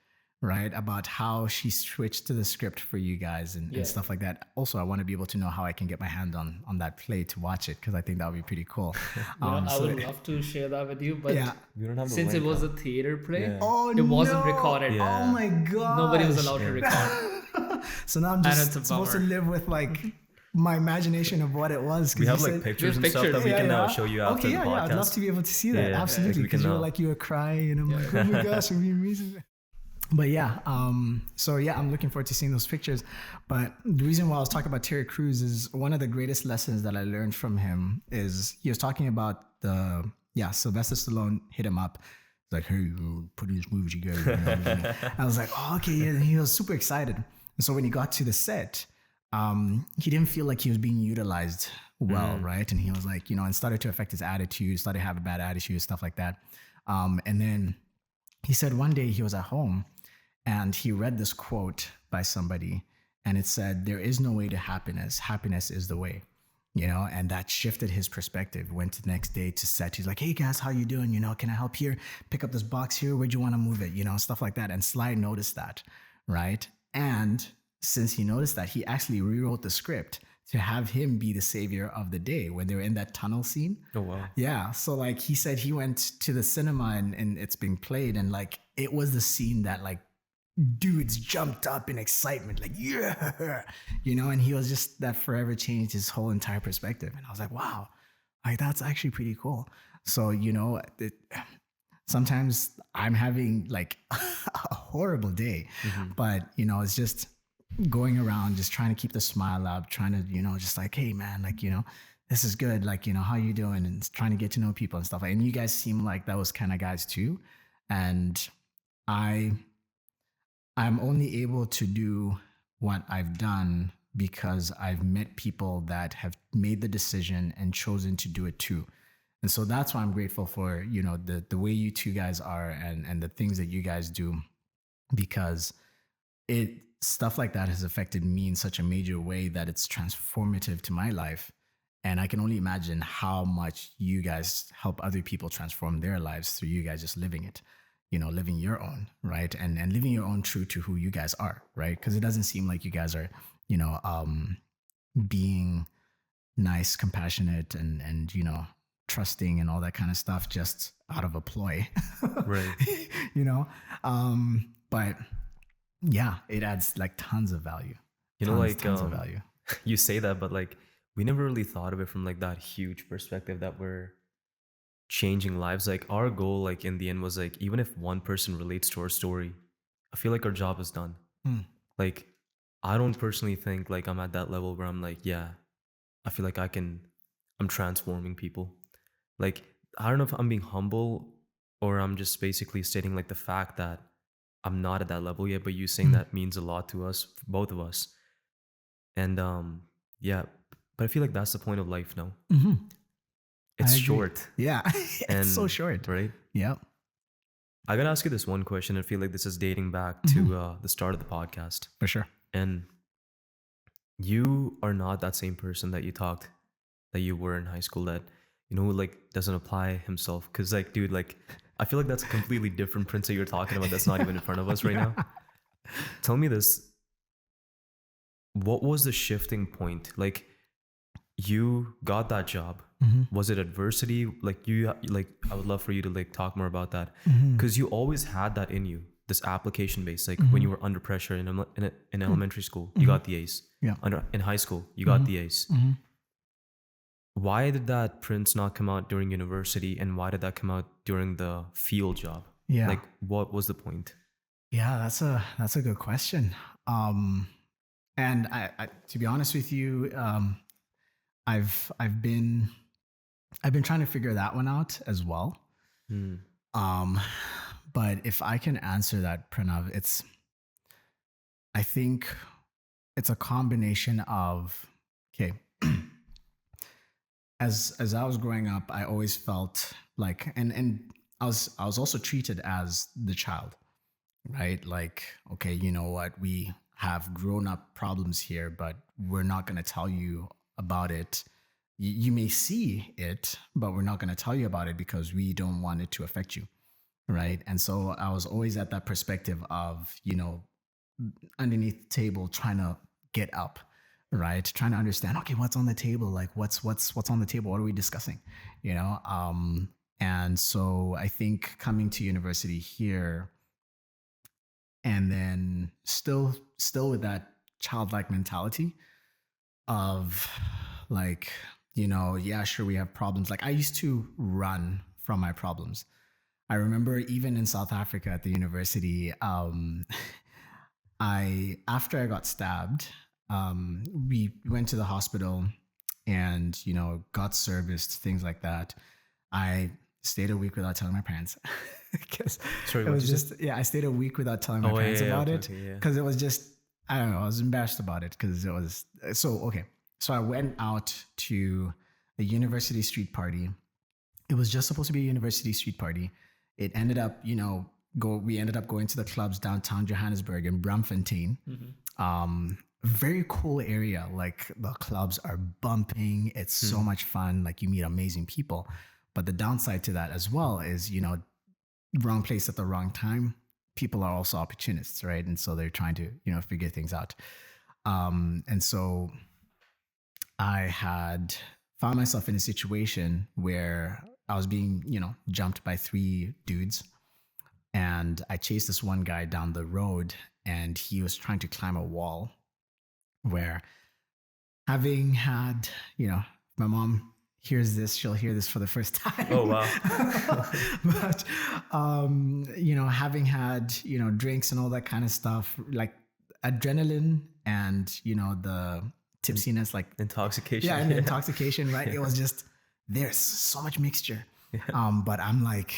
right? About how she switched to the script for you guys and stuff like that. Also, I want to be able to know how I can get my hand on that play to watch it, because I think that would be pretty cool. I would love to share that with you, but We don't have the since it link, was huh? a theater play, Oh, it wasn't no. recorded. Yeah. Oh my god! Nobody was allowed to record. So now I'm And just it's a supposed to bummer. live with like my imagination of what it was. 'cause We you have like said- pictures We and have stuff that we pictures. can show you after Okay, the yeah, podcast. I'd love to be able to see that. Yeah, Absolutely, we because can, you were like, you were crying, and I'm like, oh my gosh, it'd be amazing. But yeah, so yeah, I'm looking forward to seeing those pictures. But the reason why I was talking about Terry Crews is one of the greatest lessons that I learned from him is he was talking about Sylvester Stallone hit him up. He's like, hey, put these movies together. I was like, oh, okay. Yeah. And he was super excited. And so when he got to the set, he didn't feel like he was being utilized well, right? And he was like, and started to affect his attitude, started to have a bad attitude, stuff like that. And then he said one day he was at home and he read this quote by somebody, and it said, there is no way to happiness. Happiness is the way. And that shifted his perspective. Went to the next day to set. He's like, hey guys, how you doing? Can I help here? Pick up this box here. Where'd you want to move it? Stuff like that. And Sly noticed that, right? And since he noticed that, he actually rewrote the script to have him be the savior of the day when they were in that tunnel scene. Oh, wow. Yeah. So like he said he went to the cinema and it's being played, and like it was the scene that like dudes jumped up in excitement, like, yeah, and he was just, that forever changed his whole entire perspective. And I was like, wow, like that's actually pretty cool. So, sometimes I'm having like a horrible day, but, it's just going around, just trying to keep the smile up, trying to, just like, hey man, like, this is good. Like, how you doing? And trying to get to know people and stuff. And you guys seem like those kind of guys too. And I'm only able to do what I've done because I've met people that have made the decision and chosen to do it too. And so that's why I'm grateful for, the way you two guys are and the things that you guys do, because stuff like that has affected me in such a major way that it's transformative to my life. And I can only imagine how much you guys help other people transform their lives through you guys just living it. Living your own, right? And living your own true to who you guys are, right? Because it doesn't seem like you guys are, being nice, compassionate, and trusting and all that kind of stuff just out of a ploy, Right. But yeah, it adds like tons of value. Tons of value. You say that, but like we never really thought of it from like that huge perspective that we're changing lives. Like our goal, like in the end, was like, even if one person relates to our story, I feel like our job is done. Like I don't personally think like I'm at that level where I'm like, yeah, I feel like I'm transforming people. Like I don't know if I'm being humble or I'm just basically stating like the fact that I'm not at that level yet, but you saying that means a lot to us, both of us. And yeah, but I feel like that's the point of life now. It's I agree. short. Yeah, it's so And- short. right? Yep. I gotta ask you this one question. I feel like this is dating back to the start of the podcast. For sure. And you are not that same person that you were in high school, that, you know, like doesn't apply himself. Cause like, dude, like, I feel like that's a completely different Prince that you're talking about that's not even in front of us right now. Tell me this. What was the shifting point? Like, you got that job. Was it adversity? Like, I would love for you to like talk more about that. Cause you always had that in you, this application base. Like when you were under pressure in elementary school, you got the A's. Yeah. In high school, you got the A's. Why did that Prince not come out during university, and why did that come out during the field job? Yeah. Like, what was the point? Yeah, that's a good question. And I to be honest with you, I've been trying to figure that one out as well. But if I can answer that, Pranav, I think it's a combination of, okay, as I was growing up, I always felt like, and I was also treated as the child, right? Like, okay, you know what, we have grown up problems here, but we're not going to tell you about it. You may see it, but we're not going to tell you about it because we don't want it to affect you, right? And so I was always at that perspective of, you know, underneath the table trying to get up, right? Trying to understand, okay, what's on the table? Like what's on the table? What are we discussing? You know? And so I think coming to university here, and then still with that childlike mentality of like, you know, yeah, sure, we have problems. Like I used to run from my problems. I remember even in South Africa at the university, after I got stabbed, we went to the hospital and, you know, got serviced, things like that. I stayed a week without telling my parents because Sorry, it was what'd you just, I stayed a week without telling my parents about it because it was just, I don't know, I was embarrassed about it because it was okay. So I went out to a university street party. It was just supposed to be a university street party. It ended up, you know, we ended up going to the clubs downtown Johannesburg in Braamfontein. Very cool area. Like the clubs are bumping. It's so much fun. Like you meet amazing people. But the downside to that as well is, you know, wrong place at the wrong time. People are also opportunists, right? And so they're trying to, you know, figure things out. And so I had found myself in a situation where I was being, you know, jumped by 3 dudes. And I chased this one guy down the road and he was trying to climb a wall where, having had, you know, my mom hears this, she'll hear this for the first time. Oh, wow. But, you know, having had, you know, drinks and all that kind of stuff, like adrenaline and, you know, the tipsiness, like Intoxication. and intoxication, right? It was just, there's so much mixture. But I'm like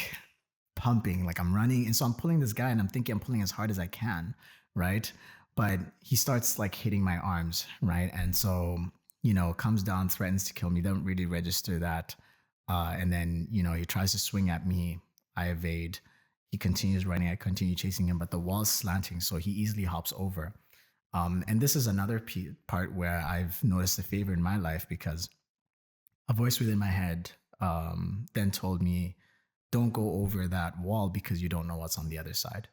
pumping, like I'm running. And so I'm pulling this guy and I'm thinking I'm pulling as hard as I can, right? But he starts like hitting my arms, right? And so, you know, comes down, threatens to kill me, don't really register that. And then, you know, he tries to swing at me. I evade. He continues running. I continue chasing him, but the wall's slanting, so he easily hops over. And this is another part where I've noticed a favor in my life, because a voice within my head then told me, don't go over that wall because you don't know what's on the other side,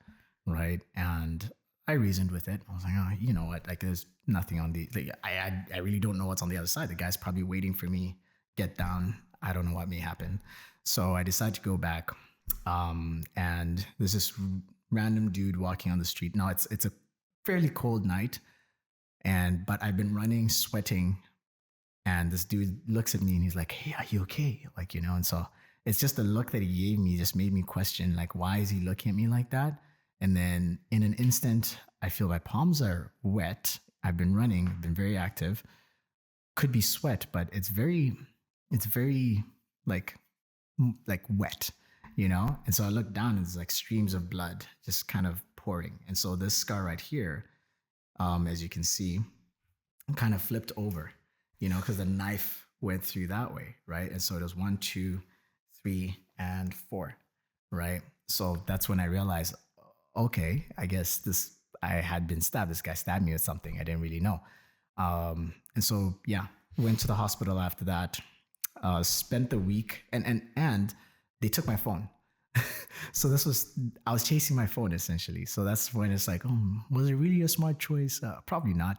right? And I reasoned with it. I was like, oh, you know what? Like, there's nothing on the. Like, I really don't know what's on the other side. The guy's probably waiting for me. Get down. I don't know what may happen. So I decided to go back. And there's this random dude walking on the street. Now it's a fairly cold night, but I've been running, sweating, and this dude looks at me and he's like, "Hey, are you okay?" Like, you know. And so it's just the look that he gave me just made me question, like, why is he looking at me like that? And then in an instant, I feel my palms are wet. I've been running, been very active. Could be sweat, but it's very like wet, you know? And so I look down and there's like streams of blood just kind of pouring. And so this scar right here, as you can see, kind of flipped over, because the knife went through that way, right? And so it was 1, 2, 3, and 4, right? So that's when I realized, okay, I guess I had been stabbed. This guy stabbed me with something. I didn't really know. And so, yeah, went to the hospital after that, spent the week, and they took my phone. So I was chasing my phone essentially. So that's when it's like, was it really a smart choice? Probably not.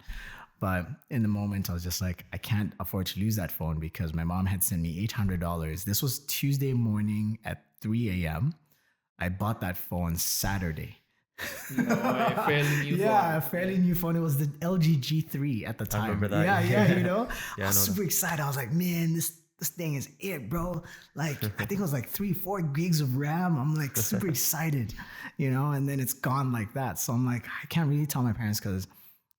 But in the moment, I was just like, I can't afford to lose that phone because my mom had sent me $800. This was Tuesday morning at 3 a.m. I bought that phone Saturday. No, a fairly new phone. Yeah, a fairly new phone. It was the LG G3 at the time. I remember that. Yeah, Yeah, I was super excited. I was like, man, this thing is it, bro. Like, I think it was like 3-4 gigs of RAM. I'm like super excited, and then it's gone like that. So I'm like, I can't really tell my parents because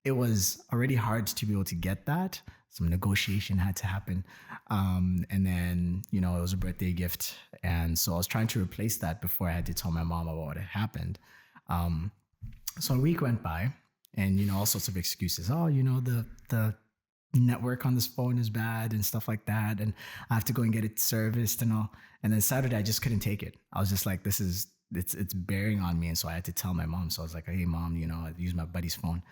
it was already hard to be able to get that. Some negotiation had to happen. And then, it was a birthday gift. And so I was trying to replace that before I had to tell my mom about what had happened. So a week went by and, all sorts of excuses. Oh, the network on this phone is bad and stuff like that. And I have to go and get it serviced and all. And then Saturday, I just couldn't take it. I was just like, it's bearing on me. And so I had to tell my mom. So I was like, hey, Mom, I use my buddy's phone.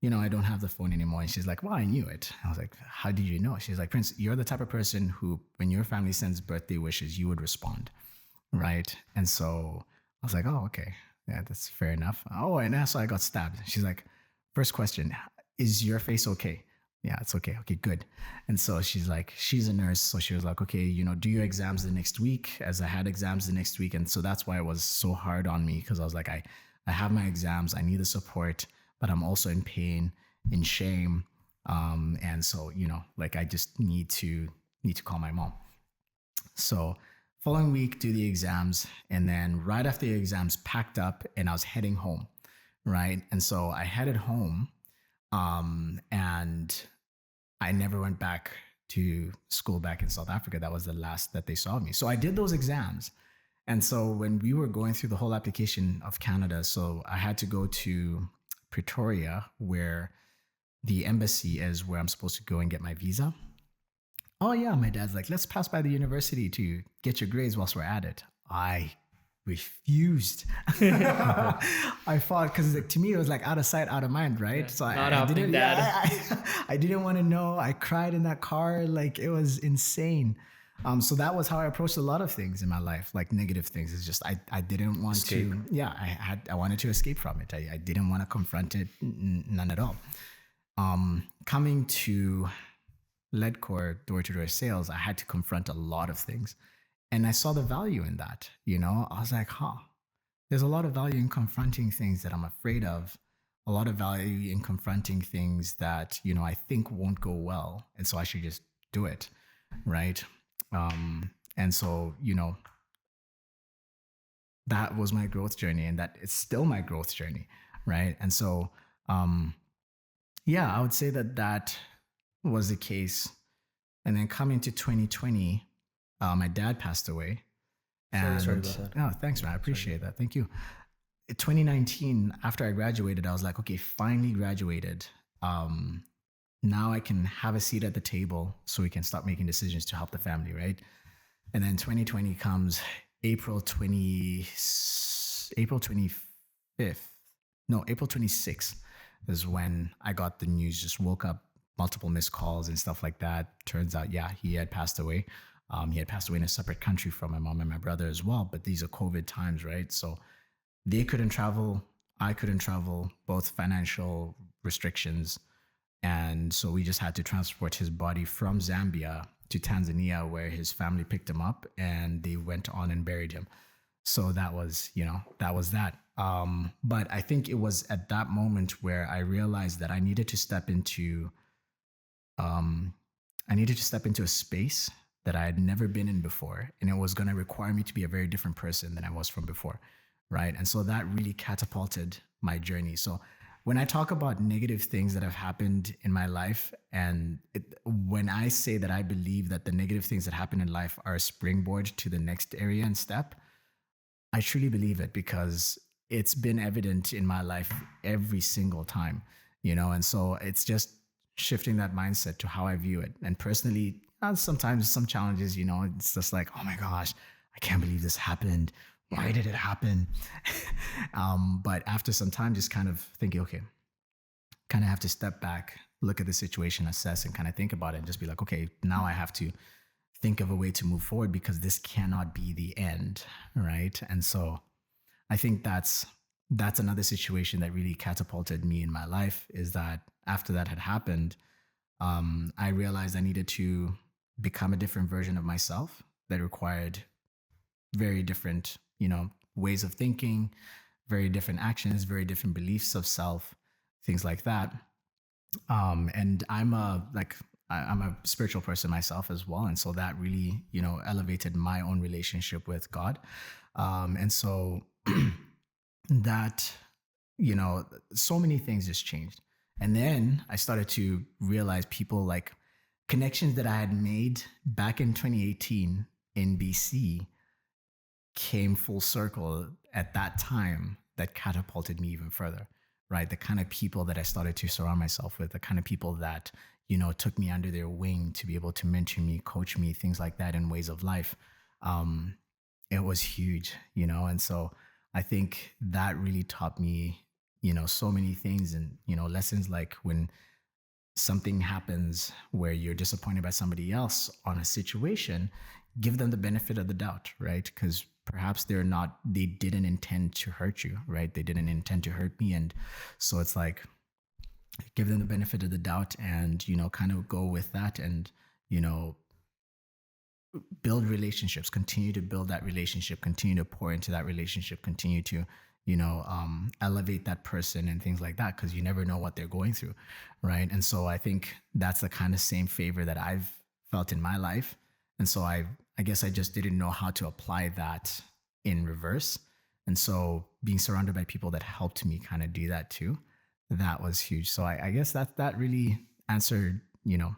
I don't have the phone anymore. And she's like, well, I knew it. I was like, how did you know? She's like, Prince, you're the type of person who, when your family sends birthday wishes, you would respond. Right. And so I was like, oh, okay. Yeah, that's fair enough. Oh, and that's why I got stabbed. She's like, first question, is your face okay? Yeah, it's okay. Okay, good. And so she's like, she's a nurse. So she was like, okay, do your exams the next week, as I had exams the next week. And so that's why it was so hard on me, because I was like, I have my exams. I need the support, but I'm also in pain, in shame. And so, I just need to call my mom. So following week, do the exams. And then right after the exams, packed up and I was heading home. Right. And so I headed home. And I never went back to school back in South Africa. That was the last that they saw me. So I did those exams. And so when we were going through the whole application of Canada, so I had to go to Pretoria, where the embassy is, where I'm supposed to go and get my visa. Oh yeah, my dad's like, let's pass by the university to get your grades whilst we're at it. I refused. I fought because to me it was like out of sight, out of mind, right? Yeah, so I didn't. I didn't want to know. I cried in that car, like it was insane. So that was how I approached a lot of things in my life, like negative things. It's just I didn't want Escape. to. Yeah, I wanted to escape from it. I didn't want to confront it, none at all. Coming to Ledcore door-to-door sales, I had to confront a lot of things. And I saw the value in that, I was like, there's a lot of value in confronting things that I'm afraid of, a lot of value in confronting things that, I think won't go well. And so I should just do it. Right. And so, that was my growth journey, and that it's still my growth journey. Right. And so, I would say that was the case. And then coming to 2020, my dad passed away. And Sorry about that. Oh, thanks, man. I appreciate that. Thank you. In 2019, after I graduated, I was like, okay, finally graduated. Now I can have a seat at the table so we can start making decisions to help the family, right? And then 2020 comes, April 26th is when I got the news, just woke up, multiple missed calls and stuff like that. Turns out, he had passed away. He had passed away in a separate country from my mom and my brother as well. But these are COVID times, right? So they couldn't travel. I couldn't travel, both financial restrictions. And so we just had to transport his body from Zambia to Tanzania, where his family picked him up and they went on and buried him. So that was that. But I think it was at that moment where I realized that I needed to step into a space that I had never been in before. And it was going to require me to be a very different person than I was from before. Right. And so that really catapulted my journey. So when I talk about negative things that have happened in my life, and when I say that I believe that the negative things that happen in life are a springboard to the next area and step, I truly believe it, because it's been evident in my life every single time, you know, and so it's just shifting that mindset to how I view it. And personally, sometimes some challenges, you know, it's just like, oh my gosh, I can't believe this happened. Why did it happen? But after some time, just kind of thinking, okay, kind of have to step back, look at the situation, assess, and kind of think about it, and just be like, okay, now I have to think of a way to move forward because this cannot be the end, right? And so I think that's another situation that really catapulted me in my life. Is that after that had happened, I realized I needed to become a different version of myself that required very different, you know, ways of thinking, very different actions, very different beliefs of self, things like that. And I'm a spiritual person myself as well, and so that really, you know, elevated my own relationship with God. And so that, you know, so many things just changed. And then I started to realize people like connections that I had made back in 2018 in BC came full circle at that time that catapulted me even further, right? The kind of people that I started to surround myself with, the kind of people that, you know, took me under their wing to be able to mentor me, coach me, things like that in ways of life. Um, it was huge, you know, and so I think that really taught me, you know, so many things, and, you know, lessons like when something happens where you're disappointed by somebody else on a situation, give them the benefit of the doubt, right? Because perhaps they didn't intend to hurt you, right? They didn't intend to hurt me. And so it's like, give them the benefit of the doubt and, you know, kind of go with that and, you know, build relationships, continue to build that relationship, continue to pour into that relationship, continue to, you know, elevate that person and things like that, because you never know what they're going through, right? And so I think that's the kind of same favor that I've felt in my life. And so I guess I just didn't know how to apply that in reverse. And so being surrounded by people that helped me kind of do that too, that was huge. So I guess that really answered, you know,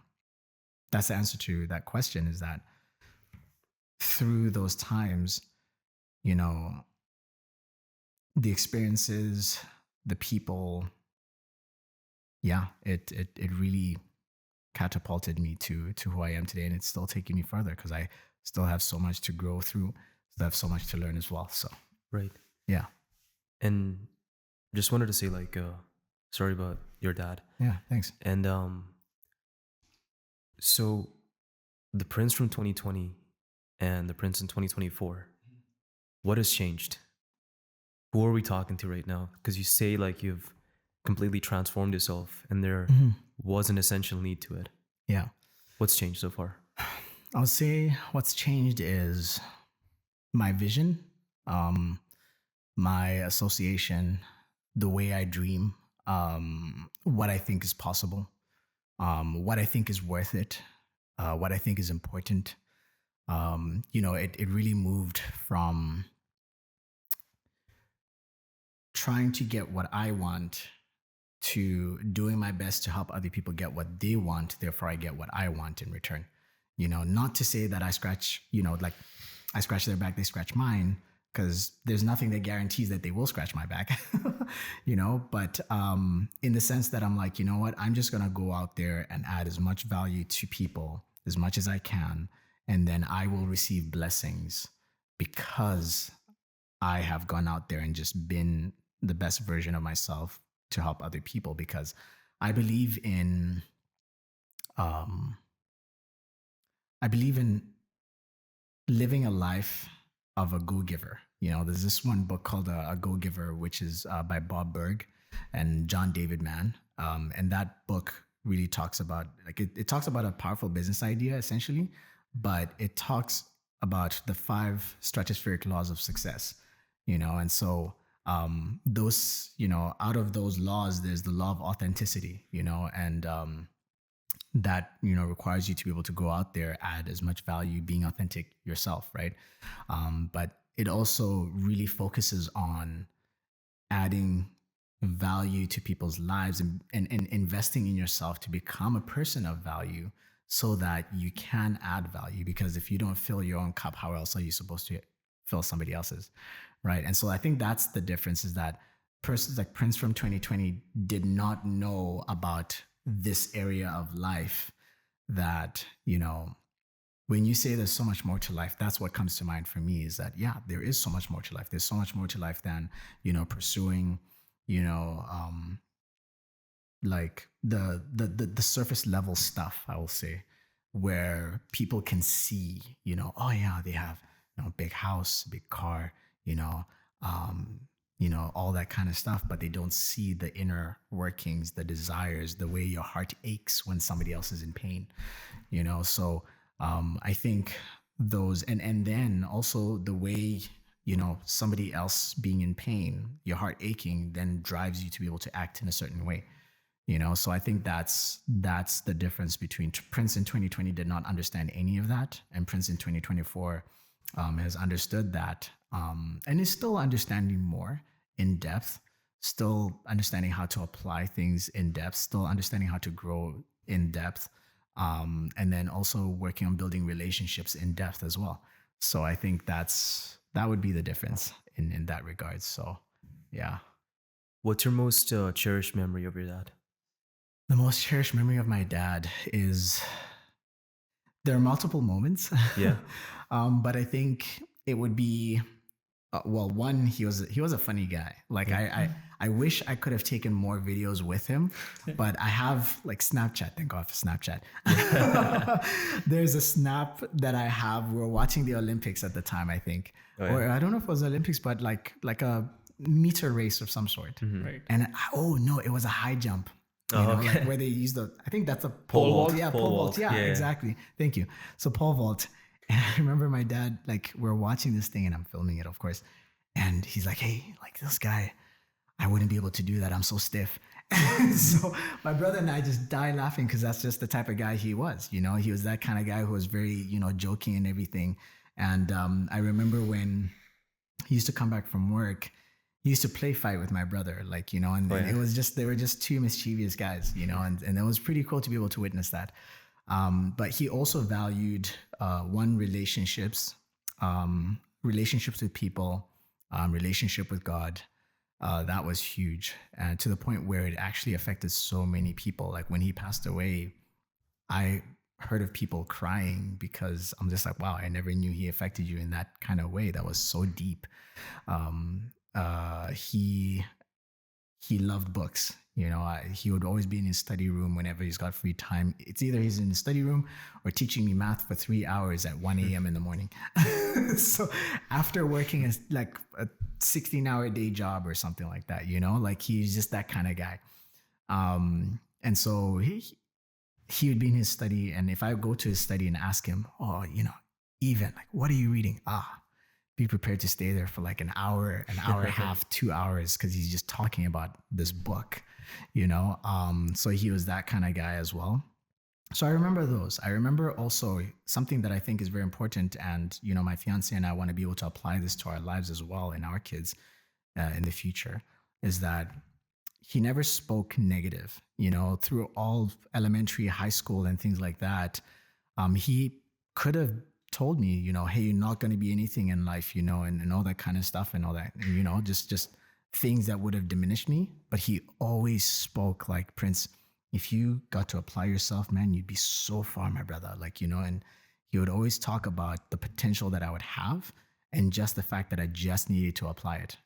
that's the answer to that question, is that through those times, you know, the experiences, the people, yeah, it really catapulted me to who I am today, and it's still taking me further because I still have so much to grow through, still have so much to learn as well. So Right. yeah, And just wanted to say like sorry about your dad. yeah, thanks. And so the Prince from 2020 and the Prince in 2024, what has changed? Who are we talking to right now? Because you say like you've completely transformed yourself and there was an essential need to it. Yeah, What's changed so far? I'll say what's changed is my vision, my association, the way I dream, what I think is possible, what I think is worth it, what I think is important. You know, it really moved from trying to get what I want to doing my best to help other people get what they want. Therefore, I get what I want in return. You know, not to say that I scratch, you know, like I scratch their back, they scratch mine, because there's nothing that guarantees that they will scratch my back, you know, but in the sense that I'm like, you know what, I'm just going to go out there and add as much value to people as much as I can. And then I will receive blessings because I have gone out there and just been the best version of myself to help other people, because I believe in, um, I believe in living a life of a go-giver. You know, there's this one book called A Go-Giver, which is by Bob Berg and John David Mann. And that book really talks about, like, it talks about a powerful business idea essentially, but it talks about the 5 stratospheric laws of success, you know, and so those, you know, out of those laws, there's the law of authenticity, you know, and that, you know, requires you to be able to go out there, add as much value, being authentic yourself, right? But it also really focuses on adding value to people's lives and investing in yourself to become a person of value so that you can add value. Because if you don't fill your own cup, how else are you supposed to fill somebody else's, right? And so I think that's the difference, is that persons like Prince from 2020 did not know about this area of life that, when you say there's so much more to life, that's what comes to mind for me, is that, yeah, there is so much more to life. There's so much more to life than, pursuing, you know, like the surface level stuff, I will say, where people can see, oh yeah, they have, big house, big car, um, all that kind of stuff, but they don't see the inner workings, the desires, the way your heart aches when somebody else is in pain, So I think those, and then also the way, somebody else being in pain, your heart aching, then drives you to be able to act in a certain way. So I think that's the difference between Prince in 2020 did not understand any of that, and Prince in 2024 has understood that, and is still understanding more in depth, still understanding how to apply things in depth, still understanding how to grow in depth, and then also working on building relationships in depth as well. So I think that would be the difference in that regard. So yeah. What's your most cherished memory of your dad? The most cherished memory of my dad is, there are multiple moments. Yeah. But I think it would be, one, he was a funny guy. Like I wish I could have taken more videos with him, but I have like Snapchat. Thank God for Snapchat. There's a snap that I have. We were watching the Olympics at the time, I think, or I don't know if it was Olympics, but like a meter race of some sort. Mm-hmm. Right. And it was a high jump. Like where they use I think that's a pole vault. Yeah, pole vault. Yeah, exactly. Thank you. So pole vault. And I remember my dad, like, we're watching this thing and I'm filming it, of course. And he's like, hey, like, this guy, I wouldn't be able to do that. I'm so stiff. So my brother and I just die laughing, because that's just the type of guy he was. He was that kind of guy who was very, joking and everything. And I remember when he used to come back from work, he used to play fight with my brother, like, and it was just, they were just two mischievous guys, and it was pretty cool to be able to witness that. But he also valued, relationships, relationships with people, relationship with God. That was huge. And to the point where it actually affected so many people. Like when he passed away, I heard of people crying, because I'm just like, wow, I never knew he affected you in that kind of way. That was so deep. He loved books. He would always be in his study room whenever he's got free time. It's either he's in the study room or teaching me math for 3 hours at 1 a.m. in the morning. So after working as like a 16-hour day job or something like that, like he's just that kind of guy. And so he would be in his study, and if I go to his study and ask him, even like, what are you reading? Be prepared to stay there for like an hour and a half, 2 hours, because he's just talking about this book, So he was that kind of guy as well. So I remember those. I remember also something that I think is very important, and my fiance and I want to be able to apply this to our lives as well, and our kids in the future, is that he never spoke negative, through all elementary, high school, and things like that. He could have told me, hey, you're not going to be anything in life, and all that kind of stuff and all that, and, just things that would have diminished me. But he always spoke like, Prince, if you got to apply yourself, man, you'd be so far, my brother. Like, and he would always talk about the potential that I would have, and just the fact that I just needed to apply it,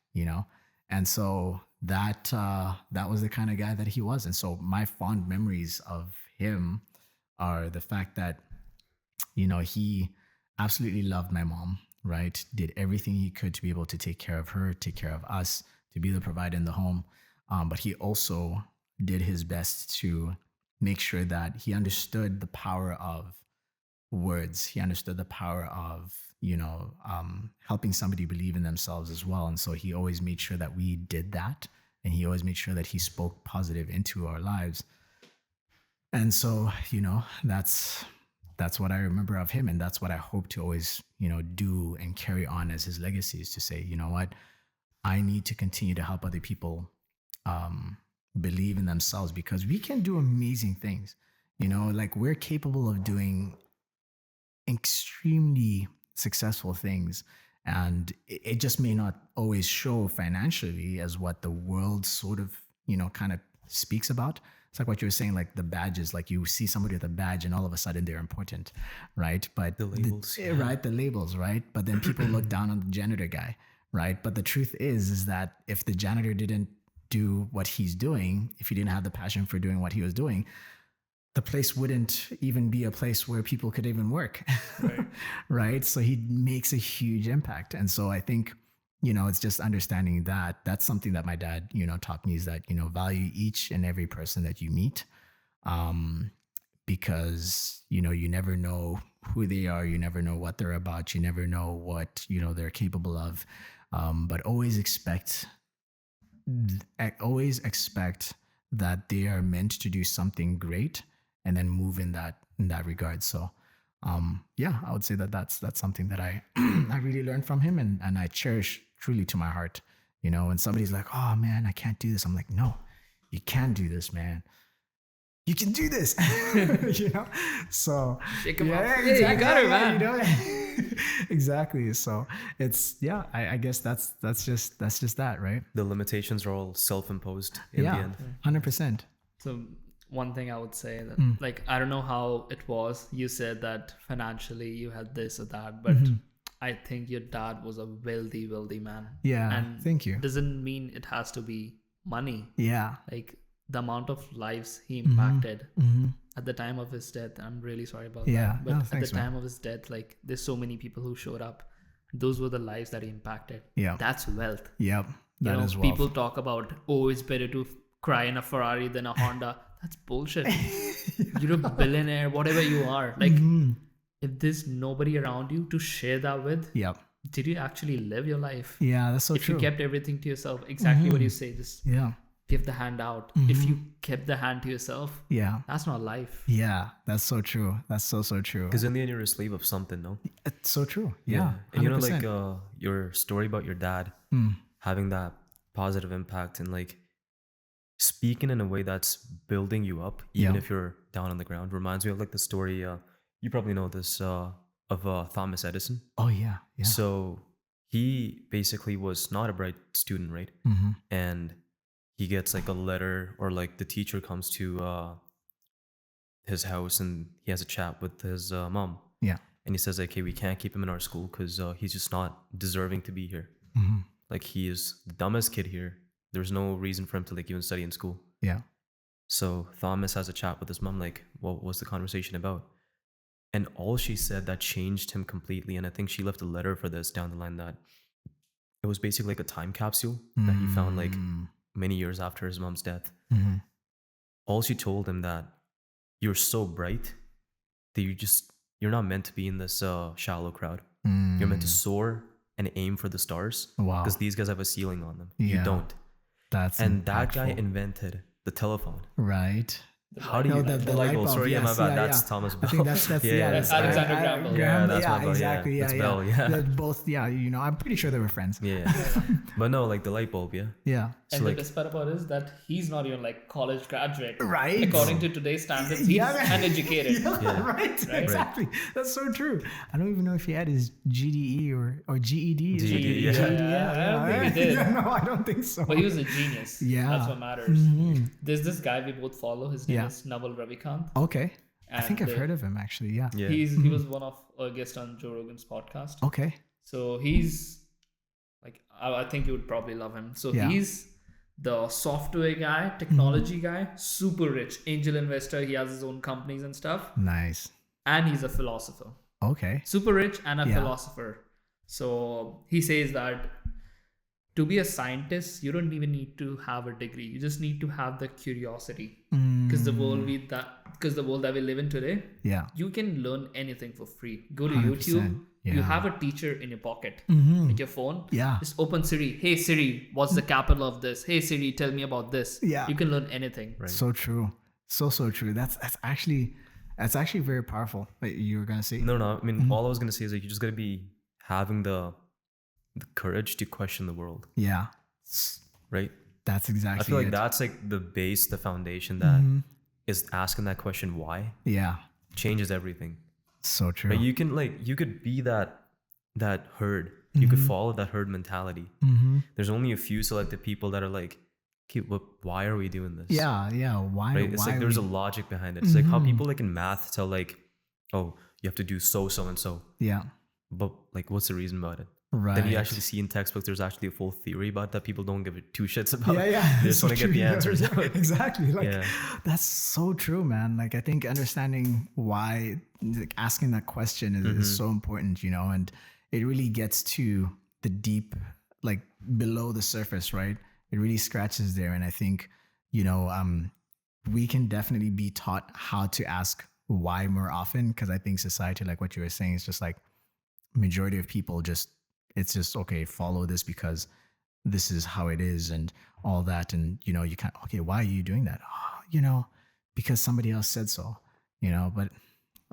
And so that was the kind of guy that he was. And so my fond memories of him are the fact that, he absolutely loved my mom, right? Did everything he could to be able to take care of her, take care of us, to be the provider in the home. But he also did his best to make sure that he understood the power of words. He understood the power of, helping somebody believe in themselves as well. And so he always made sure that we did that. And he always made sure that he spoke positive into our lives. And so, that's what I remember of him. And that's what I hope to always, do and carry on as his legacy, is to say, you know what, I need to continue to help other people believe in themselves, because we can do amazing things. Like we're capable of doing extremely successful things. And it just may not always show financially as what the world sort of, kind of speaks about. It's like what you were saying, like the badges, like you see somebody with a badge and all of a sudden they're important, right? But The labels. right? The labels, right? But then people look down on the janitor guy, right? But the truth is that if the janitor didn't do what he's doing, if he didn't have the passion for doing what he was doing, the place wouldn't even be a place where people could even work. Right. Right. So he makes a huge impact. And so I think, it's just understanding that that's something that my dad, taught me, is that, value each and every person that you meet. Because, you never know who they are. You never know what they're about. You never know what, they're capable of. But always expect that they are meant to do something great, and then move in that regard. So I would say that that's something that I I really learned from him, and I cherish truly to my heart. When somebody's like, oh man, I can't do this, I'm like, no, you can do this, man. You can do this. So Shake 'em up. exactly, Yeah, you got it, man. Exactly. So it's I guess that's just that, right? The limitations are all self-imposed in the end. 100%. So one thing I would say that like, I don't know how it was. You said that financially you had this or that, but I think your dad was a wealthy man. Yeah. And thank you. Doesn't mean it has to be money. Yeah. Like the amount of lives he impacted at the time of his death. I'm really sorry about that. But thanks, at the time of his death, like there's so many people who showed up. Those were the lives that he impacted. Yeah. That's wealth. Yep. That is wealth. People talk about, oh, it's better to cry in a Ferrari than a Honda. That's bullshit. You're a billionaire, whatever you are. Like, if there's nobody around you to share that with, Yep. did you actually live your life? Yeah, that's so if true. you kept everything to yourself, exactly what you say, just give the hand out. If you kept the hand to yourself, that's not life. Yeah, that's so true. That's so true. Because in the end, you're a slave of something, no? It's so true. Yeah. And 100%. like your story about your dad having that positive impact and like speaking in a way that's building you up, even if you're down on the ground, reminds me of like the story, you probably know this, of Thomas Edison. Oh, yeah. So he basically was not a bright student, right? And he gets like a letter, or like the teacher comes to his house and he has a chat with his mom. Yeah. And he says like, hey, we can't keep him in our school because he's just not deserving to be here. Like he is the dumbest kid here. There's no reason for him to like even study in school. Yeah. So Thomas has a chat with his mom, like, what was the conversation about? And all she said that changed him completely. And I think she left a letter for this down the line, that it was basically like a time capsule that he found like many years after his mom's death. All she told him that you're so bright that you're not meant to be in this shallow crowd. You're meant to soar and aim for the stars. Wow. Because these guys have a ceiling on them. Yeah. You don't. That's And that impactful. guy invented the telephone. Right. How do you the light bulb? Sorry, Yes, my bad. yeah, That's yeah. Thomas I Bell. think that's That's Alexander Graham Bell. Yeah, that's my Bell. exactly. Yeah, that's Bell. Yeah. They're both. Yeah, I'm pretty sure they were friends. Yeah. But no, like the light bulb. Yeah. Yeah. So And like, the best part about it is that he's not even like college graduate. Right. According to today's standards, he's uneducated. Right. Exactly. That's so true. I don't even know if he had his GDE or GED. Is it? GED, yeah. I don't think he did. Yeah, no, I don't think so. But he was a genius. Yeah. That's what matters. There's this guy we both follow. His name is Naval Ravikant. Okay. I think And, I've heard of him actually. Yeah. yeah. He was one of our guests on Joe Rogan's podcast. Okay. So he's like, I think you would probably love him. So he's the software guy, technology guy, super rich, angel investor. He has his own companies and stuff. Nice. And he's a philosopher. Okay. Super rich and a philosopher. So he says that to be a scientist, you don't even need to have a degree. You just need to have the curiosity. Because the world that we live in today, you can learn anything for free. Go to 100%. YouTube. Yeah. You have a teacher in your pocket with your phone. Yeah. Just open Siri. Hey Siri, what's the capital of this? Hey Siri, tell me about this. Yeah. You can learn anything. Right. So true. So true. That's actually very powerful. Wait, you were gonna say? No. I mean, all I was gonna say is like you just gotta be having the courage to question the world. Yeah. Right. That's exactly. I feel like it. that's like the base, the foundation that is asking that question why Yeah. changes everything. So true. But you could be that herd you could follow that herd mentality. There's only a few selected people that are like, okay, why are we doing this? Yeah, why? Right? It's why like there's a logic behind it. It's like how people like in math tell like, oh, you have to do so and so. Yeah. But like, what's the reason about it? Right. Then you actually see in textbooks, there's actually a full theory about that. People don't give it two shits about. Yeah. They just want to get the answers. Exactly. Like, that's so true, man. Like, I think understanding why, like, asking that question is so important, you know, and it really gets to the deep, like below the surface, right? It really scratches there. And I think, you know, we can definitely be taught how to ask why more often, because I think society, like what you were saying, is just like majority of people it's just, okay, follow this because this is how it is and all that. And, you know, you can't, okay, why are you doing that? Oh, you know, because somebody else said so, you know, but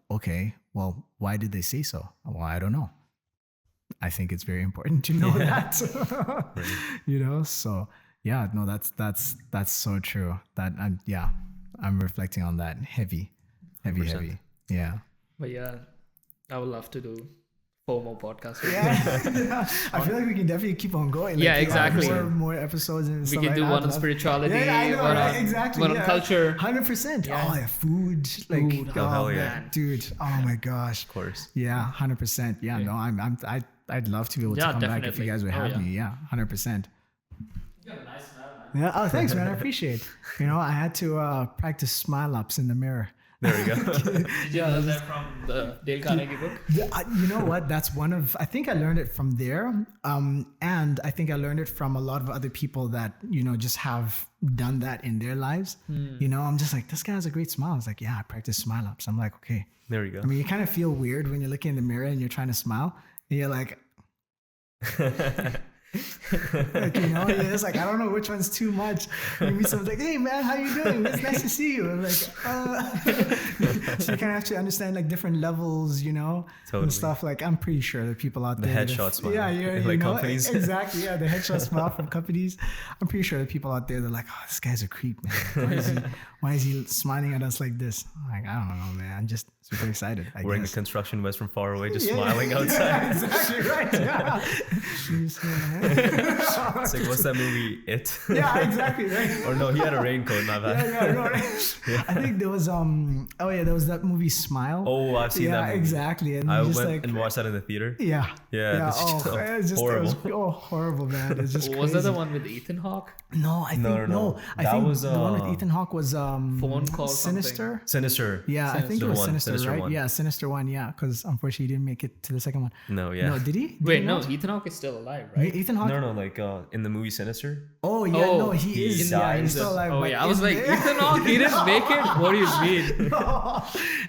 okay, well, why did they say so? Well, I don't know. I think it's very important to know that, you know? So yeah, no, that's so true that I'm reflecting on that heavy. Yeah. But yeah, I would love to do 4 more podcasts. Yeah. I feel like we can definitely keep on going. Like, yeah, exactly. More episodes and we stuff can like do that. one on spirituality, I know, one right? on, Exactly. one on culture. 100%. Yeah. Oh, yeah, food. Like, Food. oh, hell yeah. man, dude. Oh my gosh. Of course. Yeah, 100%. Yeah, no, I'd love to be able to come back if you definitely. guys would have me. Yeah, 100%. You got a nice smile, man. Yeah. Oh, thanks, man. I appreciate it. You know, I had to practice smile ups in the mirror. There we go. Did you learn that from the Dale Carnegie book? You know what? That's one of, I think I learned it from there. And I think I learned it from a lot of other people that, you know, just have done that in their lives. You know, I'm just like, this guy has a great smile. It's like, yeah, I practice smile ups. I'm like, okay. There we go. I mean, you kind of feel weird when you're looking in the mirror and you're trying to smile. And you're like, like, you know, it's like, I don't know which one's too much. You meet someone's like, hey man, how you doing? It's nice to see you. I'm like, so you kind of have to understand like different levels, you know, and stuff. Like, I'm pretty sure there are people out there. The headshot smile. Yeah, like know, companies. Exactly. Yeah, the headshot smile from companies. I'm pretty sure there are people out there that are like, oh, this guy's a creep, man. Why is he smiling at us like this? I'm like, I don't know, man. I'm just super excited. Wearing guess. the construction vest from far away, just smiling outside. Yeah, exactly right. Yeah. It's like, what's that movie? It. Yeah, exactly. Right. Or no, he had a raincoat. My bad. Yeah, no, right. I think there was there was that movie Smile. Oh, I've seen that movie. Yeah, exactly. And I just went like, and watched that in the theater. Yeah. Yeah. It's just horrible. It was, horrible, man. It's just Was crazy. that the one with Ethan Hawke? No, I think no. I That think was, the one with Ethan Hawke was Phone Call Sinister. Sinister. Yeah, I think it was Sinister, right? one. Yeah, Sinister one. Yeah, because unfortunately he didn't make it to the second one. No, yeah. No, did he? Did Wait, he no, not? Ethan Hawke is still alive, right? Ethan Hawke. No, like in the movie Sinister. Oh yeah, no, he is. died. Yeah, he's still alive. Oh but yeah, I was in like, there- Ethan Hawke, he didn't make it? What do you mean?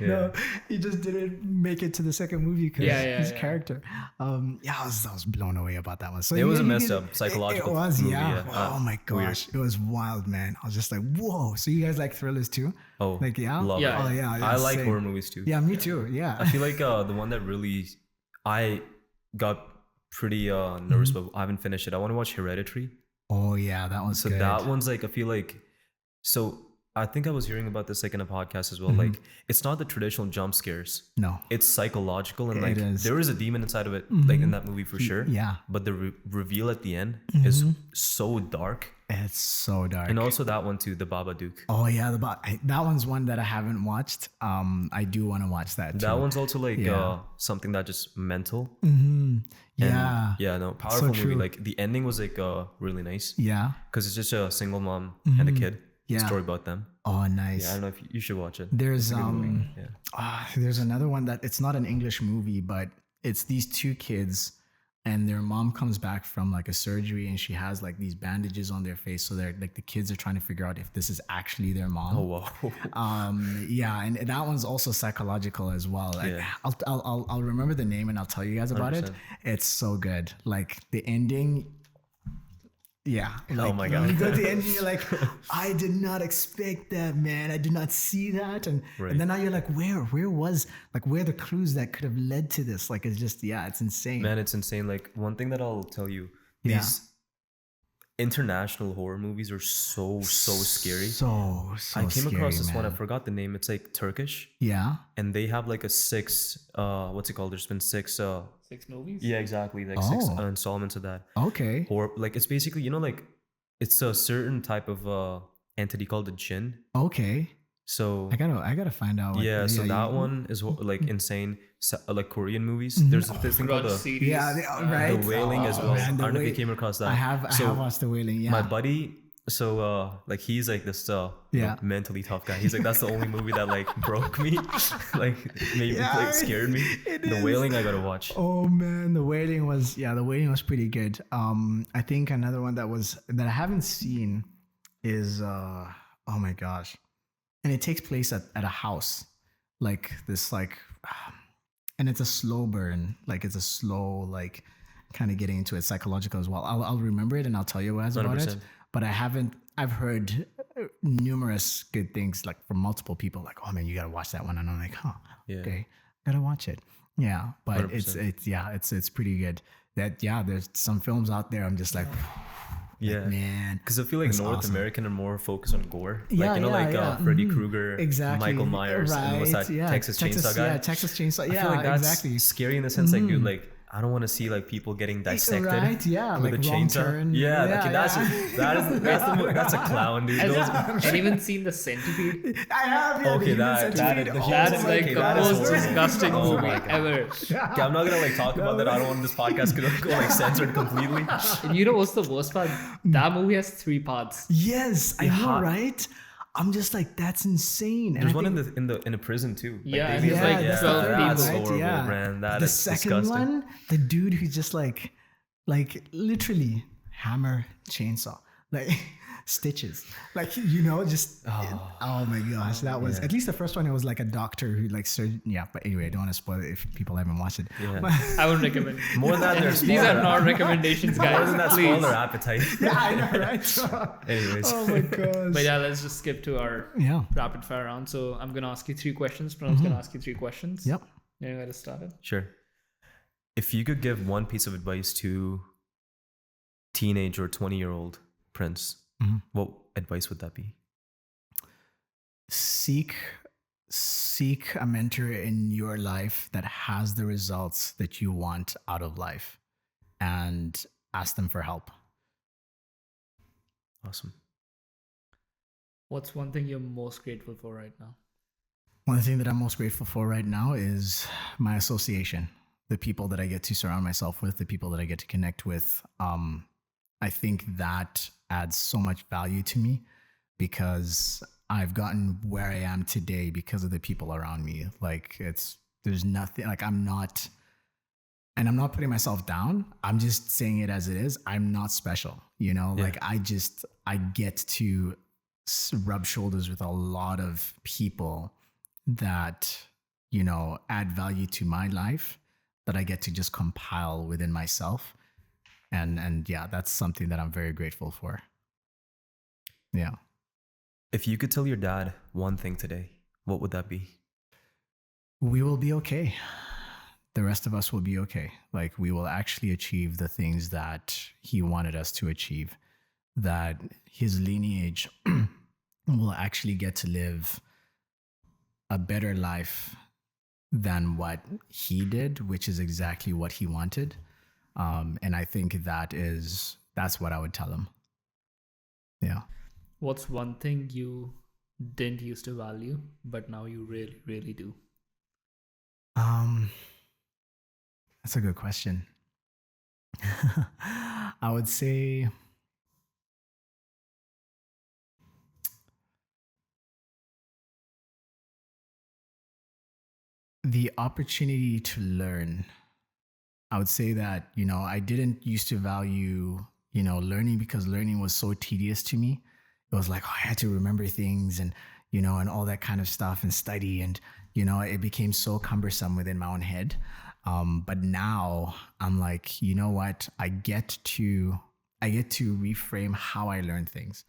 No, he just didn't make it to the second movie because his yeah. character. I was blown away about that one. So It was a he messed did- up psychological It was, movie, yeah. yeah. Oh my gosh, it was wild, man. I was just like, whoa. So you guys like thrillers too? Oh, Like love Yeah. it. Oh yeah. I like same. horror movies too. Yeah, me too. Yeah. I feel like the one that really I got pretty nervous, but I haven't finished it. I want to watch Hereditary. Oh yeah, that one's So good. that one's like, I feel like, so I think I was hearing about this like in a podcast as well. Mm-hmm. Like, it's not the traditional jump scares. No. It's psychological, and It like is. there is a demon inside of it, like in that movie for sure. Yeah. But the reveal at the end is so dark. It's so dark. And also that one too, the Babadook. Oh yeah, that one's one that I haven't watched. I do want to watch that too. That one's also like Yeah. something that just mental. Yeah. Yeah, no, powerful movie. true. Like the ending was like really nice Yeah. because it's just a single mom and a kid. Yeah. Story about them. Oh, nice. Yeah, I don't know if you should watch it. There's Yeah. there's another one that it's not an English movie, but it's these two kids and their mom comes back from like a surgery and she has like these bandages on their face. So they're like the kids are trying to figure out if this is actually their mom. Oh wow. Yeah, and that one's also psychological as well. Like, Yeah. I'll remember the name and I'll tell you guys about it. 100%. It's so good. Like the ending. Yeah. Like, my when God. you go to the ending, you're like, I did not expect that, man. I did not see that. And then now you're like, where are the clues that could have led to this? Like, it's just, it's insane. Man, it's insane. Like one thing that I'll tell you, Yeah. these international horror movies are so scary. So I came across this one. I man. forgot the name. It's like Turkish, Yeah. and they have like a 6. What's it called? There's been 6 6 movies? Yeah, exactly. Like 6 Oh. installments of that. Okay. Or like it's basically, like it's a certain type of entity called a jinn. Okay. So I gotta find out. yeah, so that you- one is like insane. Like Korean movies. Mm-hmm. There's this thing called Grudge the series. Yeah, right. The Wailing as well. Man, I don't know if you Wai- came across that. I have watched The Wailing. Yeah. My buddy, so like he's like this Yeah. mentally tough guy. He's like, that's the only movie that like broke me, like maybe Yeah, like scared me. it The is. Wailing I gotta watch. Oh man, The Wailing was pretty good. I think another one that I haven't seen is oh my gosh, and it takes place at a house, like this and it's a slow burn, like it's a slow like kind of getting into it, psychological as well. I'll remember it and I'll tell you what about it. 100%. But I've heard numerous good things like from multiple people, like, oh man, you gotta watch that one, and I'm like, huh, Yeah. okay, gotta watch it. Yeah, but 100%. it's pretty good. There's some films out there I'm just like, Yeah, man, because I feel like that's North awesome. American are more focused on gore. Yeah, like yeah. Freddy Mhm. Krueger, Exactly. Michael Myers, and what's that? Yeah. Texas Chainsaw guy. Yeah, Texas Chainsaw. I Yeah, feel like that's exactly. scary in the sense like, dude, like I don't want to see like people getting dissected. Right, yeah, with like a wrong chainsaw. turn. Yeah, Yeah, like, yeah. that's a clown, dude. And even seen the Centipede. I have. Yeah, Okay, the that- Human that Centipede. is the Oh, human That's my like Okay, the that is most horrible. disgusting Oh movie my God. ever. Okay, I'm not gonna like talk about that. I don't want this podcast to go like censored completely. And you know what's the worst part? That movie has 3 parts. Yes, I know, Yeah. right? I'm just like, that's insane. And There's I one think- in a prison too. Like, Yeah, they- and it's like that's 12 the third people. That's one, right? horrible, Yeah. man. That the is second disgusting. one, the dude who's just like literally hammer chainsaw, like stitches, like just oh my gosh, that was yeah. at least the first one. It was like a doctor who like surgeon. Yeah, but anyway, I don't want to spoil it if people haven't watched it. Yeah. But- I would recommend. More than that, there's These are not recommendations, More than guys. that, spoil Please. their appetite. yeah, I know, right? Anyways. Oh my gosh. But yeah, let's just skip to our Yeah. rapid fire round. So I'm gonna ask you 3 questions. Pranav's gonna ask you 3 questions. Yep. You gotta start it. Sure. If you could give one piece of advice to teenage or 20-year-old Prince, what advice would that be? Seek a mentor in your life that has the results that you want out of life, and ask them for help. Awesome. What's one thing you're most grateful for right now? One thing that I'm most grateful for right now is my association, the people that I get to surround myself with, the people that I get to connect with. I think that adds so much value to me because I've gotten where I am today because of the people around me. Like there's nothing, like I'm not putting myself down. I'm just saying it as it is. I'm not special, Yeah. like I get to rub shoulders with a lot of people that, add value to my life that I get to just compile within myself. And yeah, that's something that I'm very grateful for. Yeah. If you could tell your dad one thing today, what would that be? We will be okay. The rest of us will be okay. Like we will actually achieve the things that he wanted us to achieve, that his lineage will actually get to live a better life than what he did, which is exactly what he wanted. And I think that's what I would tell him. Yeah. What's one thing you didn't used to value, but now you really, really do? That's a good question. I would say the opportunity to learn. I would say that, I didn't used to value, learning because learning was so tedious to me. It was like, I had to remember things and, and all that kind of stuff and study. And, it became so cumbersome within my own head. But now I'm like, you know what? I get to reframe how I learn things,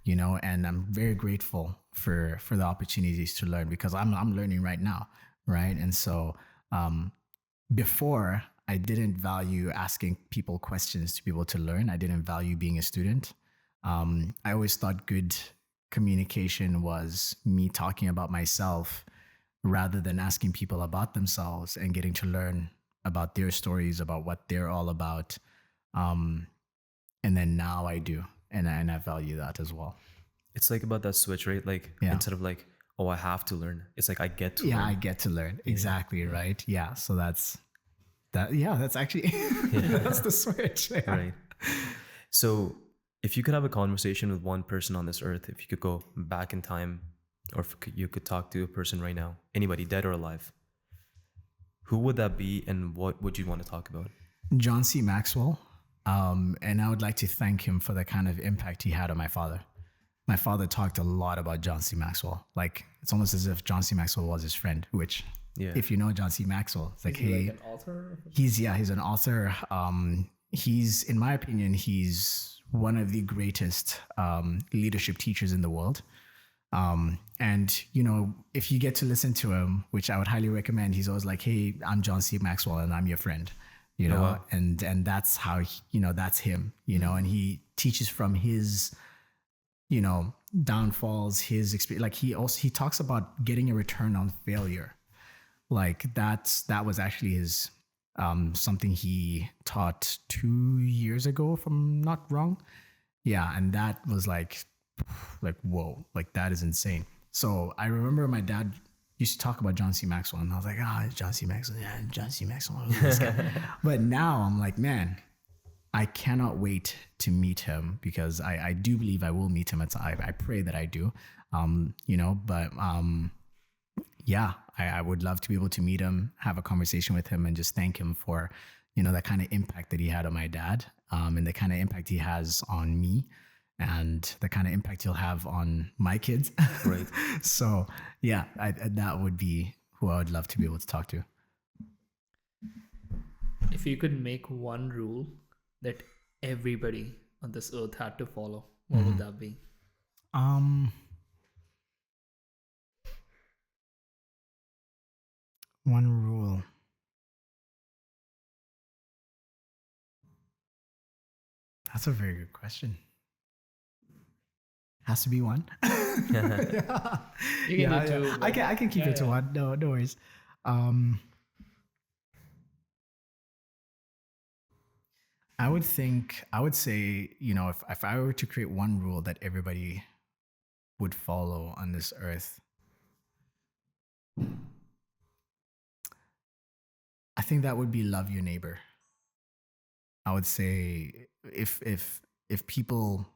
and I'm very grateful for the opportunities to learn because I'm learning right now. Right. And so, before I didn't value asking people questions to be able to learn. I didn't value being a student. I always thought good communication was me talking about myself rather than asking people about themselves and getting to learn their stories, about what they're all about. Um, and then now I do, and I value that as well. It's like about that switch, right? Like Yeah. instead of like, oh, I have to learn, it's like I get to Yeah, learn. I get to learn. Exactly, right? Yeah. So that's that. Yeah, that's actually that's the switch. Yeah. Right. So if you could have a conversation with one person on this earth, if you could go back in time, or if you could talk to a person right now, anybody, dead or alive, who would that be, and what would you want to talk about? John C. Maxwell. And I would like to thank him for the kind of impact he had on my father. My father talked a lot about John C. Maxwell. Like, it's almost as if John C. Maxwell was his friend, which, Yeah. if you know John C. Maxwell, it's like, Is he hey, like an author? he's an author. He's, in my opinion, he's one of the greatest leadership teachers in the world. And you know, if you get to listen to him, which I would highly recommend, he's always like, hey, I'm John C. Maxwell and I'm your friend, you know. wow. And that's how you know, that's him, you know. And he teaches from his, you know, downfalls, his experience. Like, he talks about getting a return on failure. Like, that was actually his something he taught 2 years ago, if I'm not wrong. Yeah, and that was like whoa, like that is insane. So I remember my dad used to talk about John C. Maxwell, and I was like, it's John C. Maxwell. Yeah, John C. Maxwell. Who's this guy? But now I'm like, man, I cannot wait to meet him, because I do believe I will meet him. I pray that I do. You know, but yeah, I would love to be able to meet him, have a conversation with him, and just thank him for, you know, that kind of impact that he had on my dad, and the kind of impact he has on me, and the kind of impact he'll have on my kids. Right. So yeah, that would be who I would love to be able to talk to. If you could make one rule that everybody on this earth had to follow, what would that be? One rule. That's a very good question. Has to be one. Yeah. You can do two. I can keep it to one. No worries. I would say, you know, if I were to create one rule that everybody would follow on this earth, I think that would be love your neighbor. I would say if people,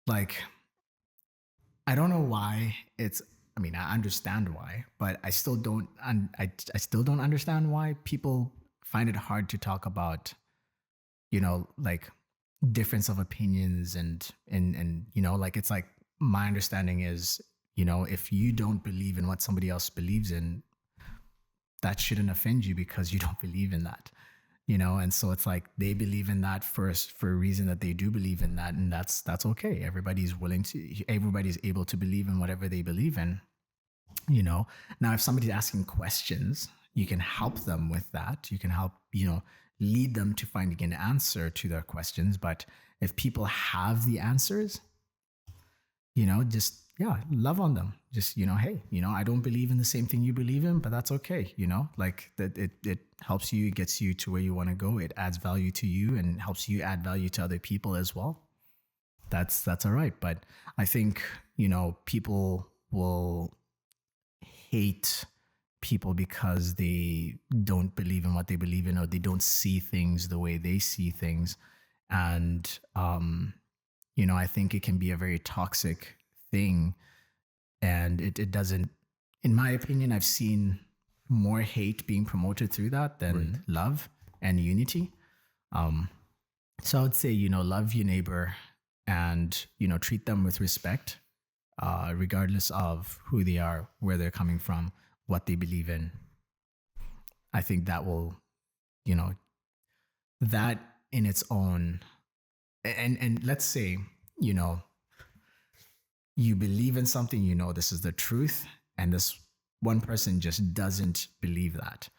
like, I don't know why I mean, I understand why, but I still don't understand why people find it hard to talk about, you know, like, difference of opinions, and you know, like, it's like, my understanding is, you know, if you don't believe in what somebody else believes in, that shouldn't offend you, because you don't believe in that, you know. And so it's like, they believe in that first for a reason that they do believe in that, and that's okay. Everybody's able to believe in whatever they believe in, you know. Now, if somebody's asking questions, you can help them with that. You can help, you know, lead them to finding an answer to their questions. But if people have the answers, you know, just, yeah, love on them. Just, you know, hey, you know, I don't believe in the same thing you believe in, but that's okay. You know, like, that it helps you, it gets you to where you want to go. It adds value to you and helps you add value to other people as well. That's all right. But I think, you know, people will hate people because they don't believe in what they believe in, or they don't see things the way they see things. And you know, I think it can be a very toxic thing, and it doesn't, in my opinion, I've seen more hate being promoted through that than love and unity. So I would say, you know, love your neighbor, and, you know, treat them with respect, regardless of who they are, where they're coming from, what they believe in. I think that will, you know, that in its own, and let's say, you know, you believe in something, you know, this is the truth, and this one person just doesn't believe that.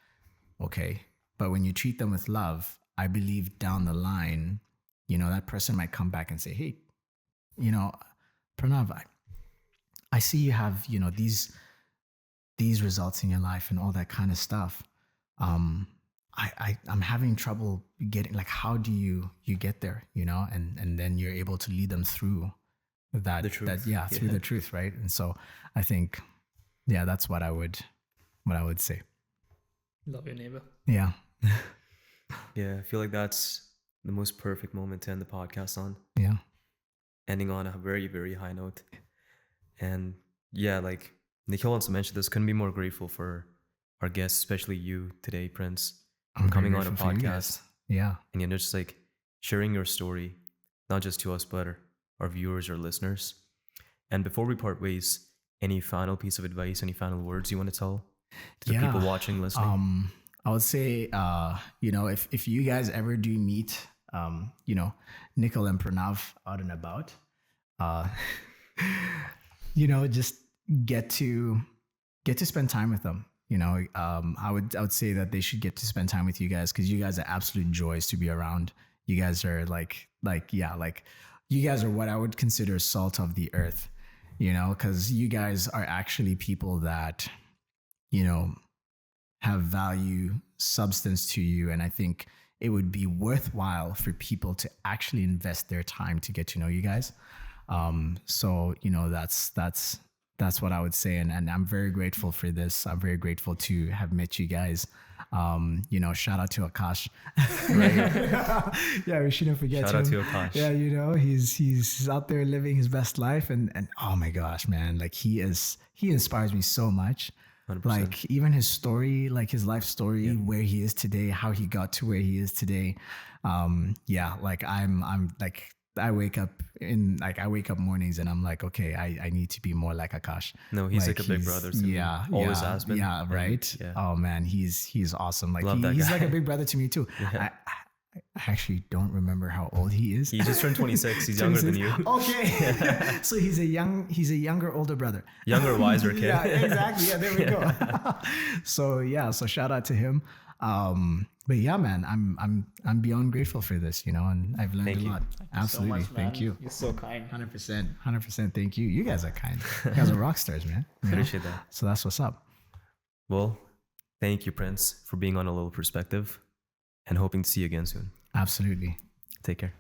Okay. But when you treat them with love, I believe down the line, you know, that person might come back and say, hey, you know, Pranav, I see you have, you know, these results in your life and all that kind of stuff. I'm having trouble getting, like, how do you get there, and then you're able to lead them through that, The truth. through the truth, right? And so I think, that's what I would say. Love your neighbor. Yeah. Yeah, I feel like that's the most perfect moment to end the podcast on. Yeah. Ending on a very, very high note. And yeah, like Nikhil wants to mention this, couldn't be more grateful for our guests, especially you today, Prince, I'm for coming on a grateful for you guys. podcast. Yeah. And just like sharing your story, not just to us, but our viewers or listeners. And before we part ways, any final piece of advice, any final words you want to tell to the people watching, listening? I would say, if you guys ever do meet, Nikhil and Pranav out and about, just get to spend time with them. I would say that they should get to spend time with you guys, because you guys are absolute joys to be around. You guys are like you guys are what I would consider salt of the earth, because you guys are actually people that, have value, substance to you. And I think it would be worthwhile for people to actually invest their time to get to know you guys. So, that's what I would say. And I'm very grateful for this. I'm very grateful to have met you guys. Shout out to Akash. Yeah, we shouldn't forget Shout him. out to Akash. Yeah, he's out there living his best life, and oh my gosh, man, like he inspires me so much. 100%. Like even his story, like his life story, where he is today, how he got to where he is today. Like I'm like, I wake up mornings and I'm like, okay, I need to be more like Akash. No, he's like a big brother to me. Always has been. Yeah, right. Yeah. Oh man, he's awesome. Like Love that he's guy. like a big brother to me too. Yeah. I actually don't remember how old he is. He just turned 26. He's younger than you. Okay. So he's a younger, older brother. Younger, wiser kid. Yeah, exactly. Yeah, there we go. So shout out to him. But yeah, man, I'm beyond grateful for this, and I've learned a lot. Absolutely. So much, Thank you. You're so kind. 100%. Thank you. You guys are kind. You guys are rock stars, man. Appreciate that. So that's what's up. Well, thank you, Prince, for being on A Little Perspective, and hoping to see you again soon. Absolutely. Take care.